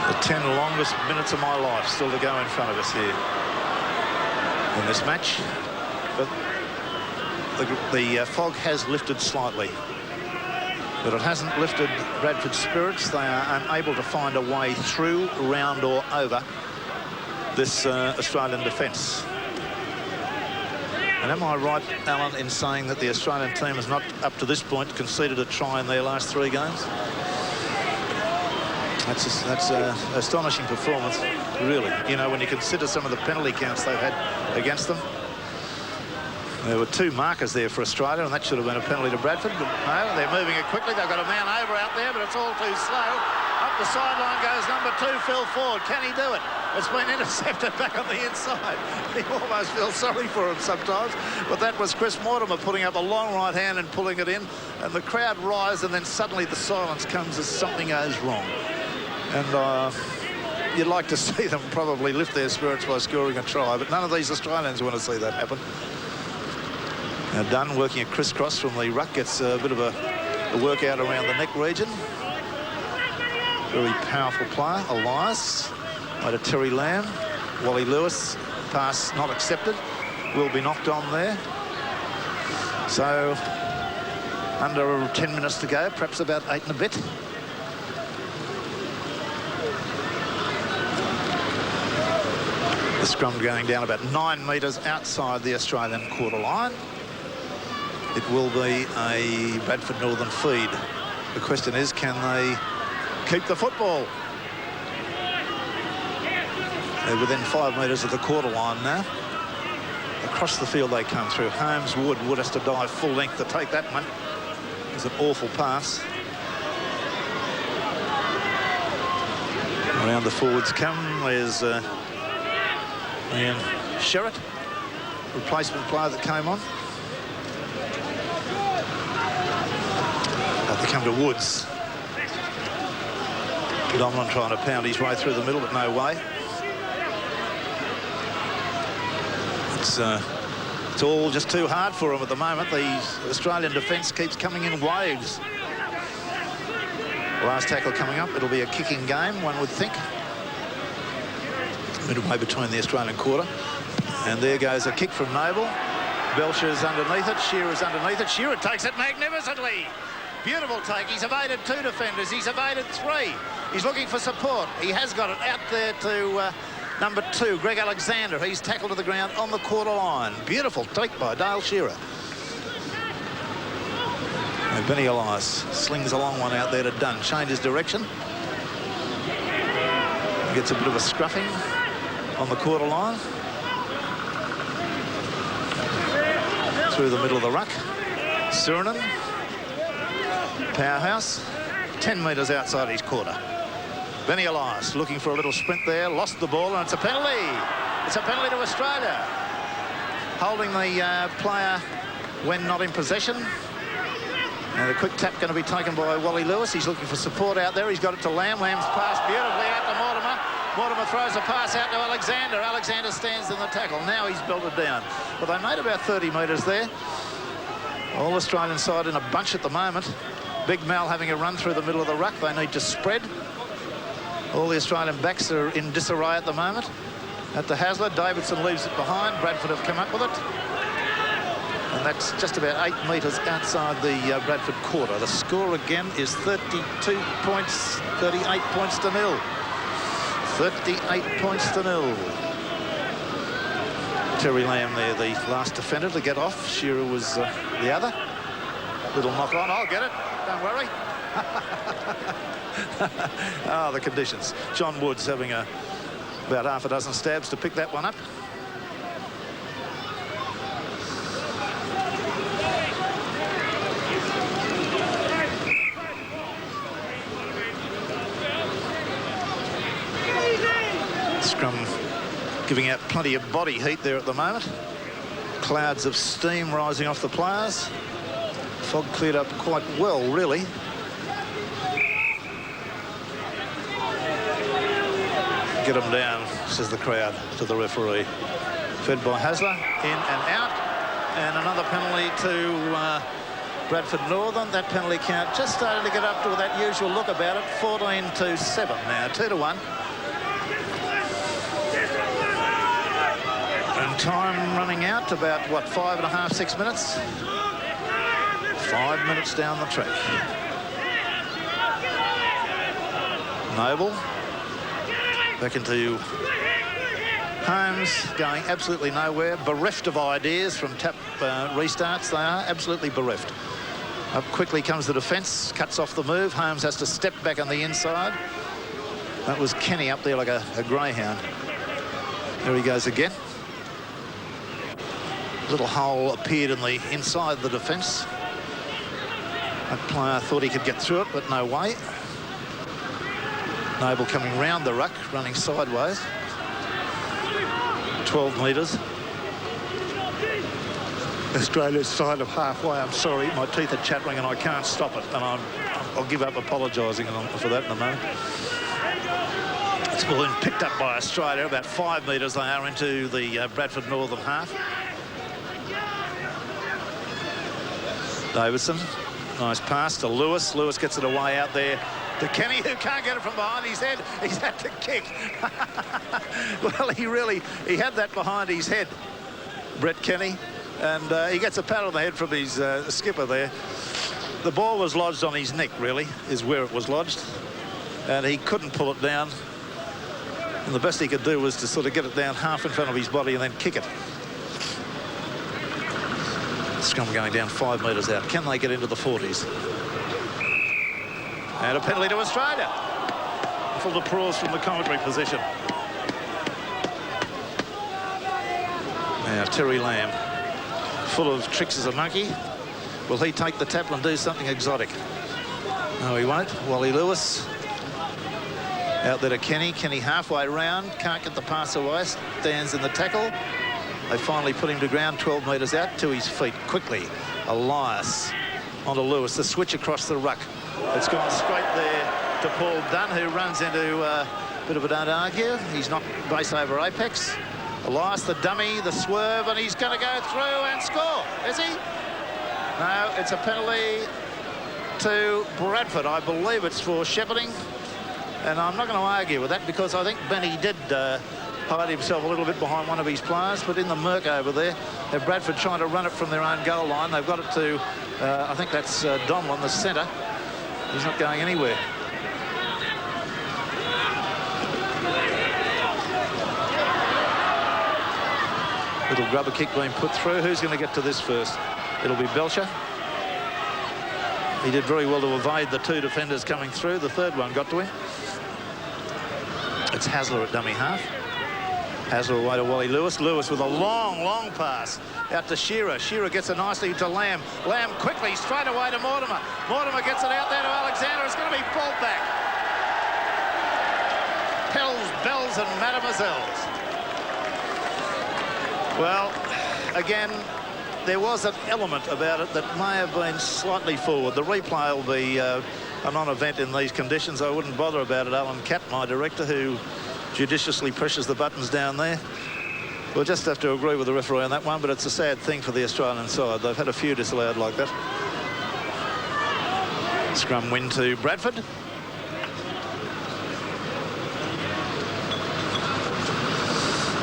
The 10 longest minutes of my life still to go in front of us here in this match. But the fog has lifted slightly, but it hasn't lifted Bradford's spirits. They are unable to find a way through, round or over this Australian defence. And am I right, Alan, in saying that the Australian team has not, up to this point, conceded a try in their last 3 games? That's an astonishing performance, really. You know, when you consider some of the penalty counts they've had against them. There were 2 markers there for Australia, and that should have been a penalty to Bradford. But no, they're moving it quickly. They've got a man over out there, but it's all too slow. Up the sideline goes number 2, Phil Ford. Can he do it? It's been intercepted back on the inside. You almost feel sorry for him sometimes. But that was Chris Mortimer putting up a long right hand and pulling it in. And the crowd rise, and then suddenly the silence comes as something goes wrong. And you'd like to see them probably lift their spirits by scoring a try, but none of these Australians want to see that happen. Now Dunn, working a crisscross from the ruck, gets a bit of a workout around the neck region. Very powerful player. Elias, to Terry Lamb. Wally Lewis, pass not accepted, will be knocked on there. So under 10 minutes to go, perhaps about 8 and a bit. The scrum going down about 9 metres outside the Australian quarter line. It will be a Bradford Northern feed. The question is, can they keep the football? They're within 5 metres of the quarter line now. Across the field they come through. Holmes, Wood has to dive full length to take that one. It's an awful pass. Around the forwards come. There's Ian Sherratt, replacement player that came on. They come to Woods. Donlan trying to pound his way through the middle, but no way. It's all just too hard for him at the moment. The Australian defence keeps coming in waves. Last tackle coming up. It'll be a kicking game, one would think. midway between the Australian quarter. And there goes a kick from Noble. Belcher's underneath it. Shearer's underneath it. Shearer takes it magnificently. Beautiful take. He's evaded 2 defenders. He's evaded 3. He's looking for support. He has got it out there to number 2, Greg Alexander. He's tackled to the ground on the quarter line. Beautiful take by Dale Shearer. And Benny Elias slings a long one out there to Dunn. Changes direction. Gets a bit of a scruffing on the quarter line. Through the middle of the ruck. Sironen. Powerhouse. 10 metres outside his quarter. Benny Elias looking for a little sprint there. Lost the ball and it's a penalty. It's a penalty to Australia. Holding the player when not in possession. And a quick tap going to be taken by Wally Lewis. He's looking for support out there. He's got it to Lamb. Lamb's passed beautifully out to Mortimer. Mortimer throws a pass out to Alexander. Alexander stands in the tackle. Now he's belted down. But they made about 30 metres there. All Australian side in a bunch at the moment. Big Mal having a run through the middle of the ruck. They need to spread. All the Australian backs are in disarray at the moment. At the Hasler, Davidson leaves it behind. Bradford have come up with it. And that's just about 8 metres outside the Bradford quarter. The score again is 38 points to nil. 38 points to nil. Terry Lamb there, the last defender to get off. Shearer was the other. Little knock on. I'll get it. Don't worry. Ah, the conditions. John Woods having about half a dozen stabs to pick that one up. Scrum giving out plenty of body heat there at the moment. Clouds of steam rising off the players. Fog cleared up quite well, really. Get them down, says the crowd to the referee. Fed by Hasler, in and out. And another penalty to Bradford Northern. That penalty count just starting to get up to that usual look about it. 14-7 now, 2-1. And time running out about, what, 5.5, 6 minutes? 5 minutes down the track. Noble. Back into Holmes, going absolutely nowhere. Bereft of ideas from tap restarts. They are absolutely bereft. Up quickly comes the defence, cuts off the move. Holmes has to step back on the inside. That was Kenny up there like a greyhound. There he goes again. Little hole appeared in the inside the defence. That player thought he could get through it, but no way. Noble coming round the ruck, running sideways. 12 metres. Australia's side of halfway. I'm sorry, my teeth are chattering and I can't stop it. And I'll give up apologising for that in a moment. It's been picked up by Australia. About 5 metres they are into the Bradford Northern half. Davidson, nice pass to Lewis. Lewis gets it away out there to Kenny, who can't get it from behind his head. He's had to kick. Well, he had that behind his head, Brett Kenny, and he gets a pat on the head from his skipper there. The ball was lodged on his neck, really, is where it was lodged, and he couldn't pull it down. And the best he could do was to sort of get it down half in front of his body and then kick it. Scrum going down 5 metres out. Can they get into the 40s? And a penalty to Australia. Full applause from the commentary position. Now Terry Lamb, full of tricks as a monkey. Will he take the tackle and do something exotic? No, he won't. Wally Lewis out there to Kenny. Kenny halfway round, can't get the pass away, stands in the tackle. They finally put him to ground 12 metres out to his feet quickly. Elias onto Lewis. The switch across the ruck. It's gone straight there to Paul Dunn, who runs into a bit of a don't argue. He's knocked base over apex. Elias, the dummy, the swerve, and he's going to go through and score. Is he? No, it's a penalty to Bradford. I believe it's for shepherding. And I'm not going to argue with that because I think Benny did hide himself a little bit behind one of his players, but in the murk over there, Bradford trying to run it from their own goal line. They've got it to, I think that's Donlan, the centre. He's not going anywhere. Little grubber kick being put through. Who's going to get to this first? It'll be Belcher. He did very well to evade the two defenders coming through. The third one got to him. It's Hasler at dummy half. Hasler away to Wally Lewis. Lewis with a long pass out to Shearer. Shearer gets it nicely to Lamb. Lamb quickly straight away to Mortimer. Mortimer gets it out there to Alexander. It's going to be pulled back. Hells, bells and mademoiselles. Well, again, there was an element about it that may have been slightly forward. The replay will be a non-event in these conditions. I wouldn't bother about it. Alan Catt, my director, who judiciously presses the buttons down there. We'll just have to agree with the referee on that one, but it's a sad thing for the Australian side. They've had a few disallowed like that. Scrum win to Bradford.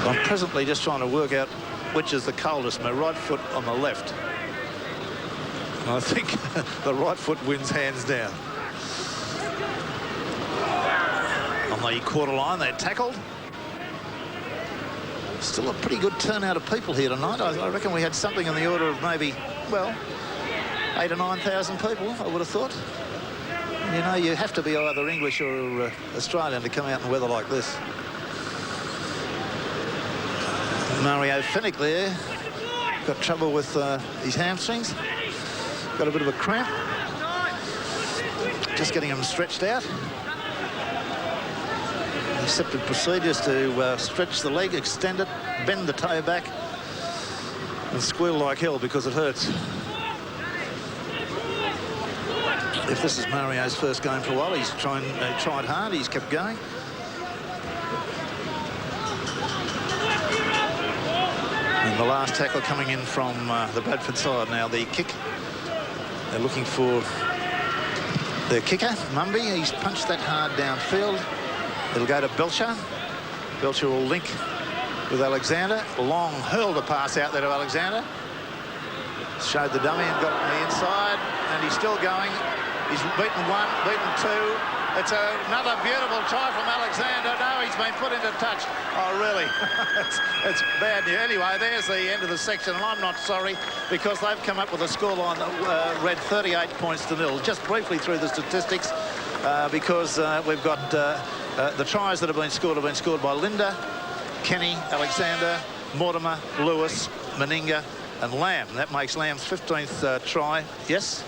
I'm presently just trying to work out which is the coldest, my right foot on the left. I think the right foot wins hands down. On the quarter line, they're tackled. Still a pretty good turnout of people here tonight. I reckon we had something in the order of maybe, well, 8,000 or 9,000 people, I would have thought. You know, you have to be either English or Australian to come out in weather like this. Mario Fenech there got trouble with his hamstrings. Got a bit of a cramp. Just getting him stretched out. Accepted procedures to stretch the leg, extend it, bend the toe back, and squeal like hell because it hurts. If this is Mario's first game for a while, he's tried hard, he's kept going. And the last tackle coming in from the Bradford side now, the kick. They're looking for their kicker, Mumby. He's punched that hard downfield. It'll go to Belcher. Belcher will link with Alexander. Long hurled a pass out there to Alexander. Showed the dummy and got it on the inside. And he's still going. He's beaten one, beaten two. It's another beautiful try from Alexander. No, he's been put into touch. Oh, really? it's bad news. Anyway, there's the end of the section, and I'm not sorry because they've come up with a scoreline that read 38 points to 0. Just briefly through the statistics because we've got the tries that have been scored by Lindner, Kenny, Alexander, Mortimer, Lewis, Meninga and Lamb. That makes Lamb's 15th try. Yes?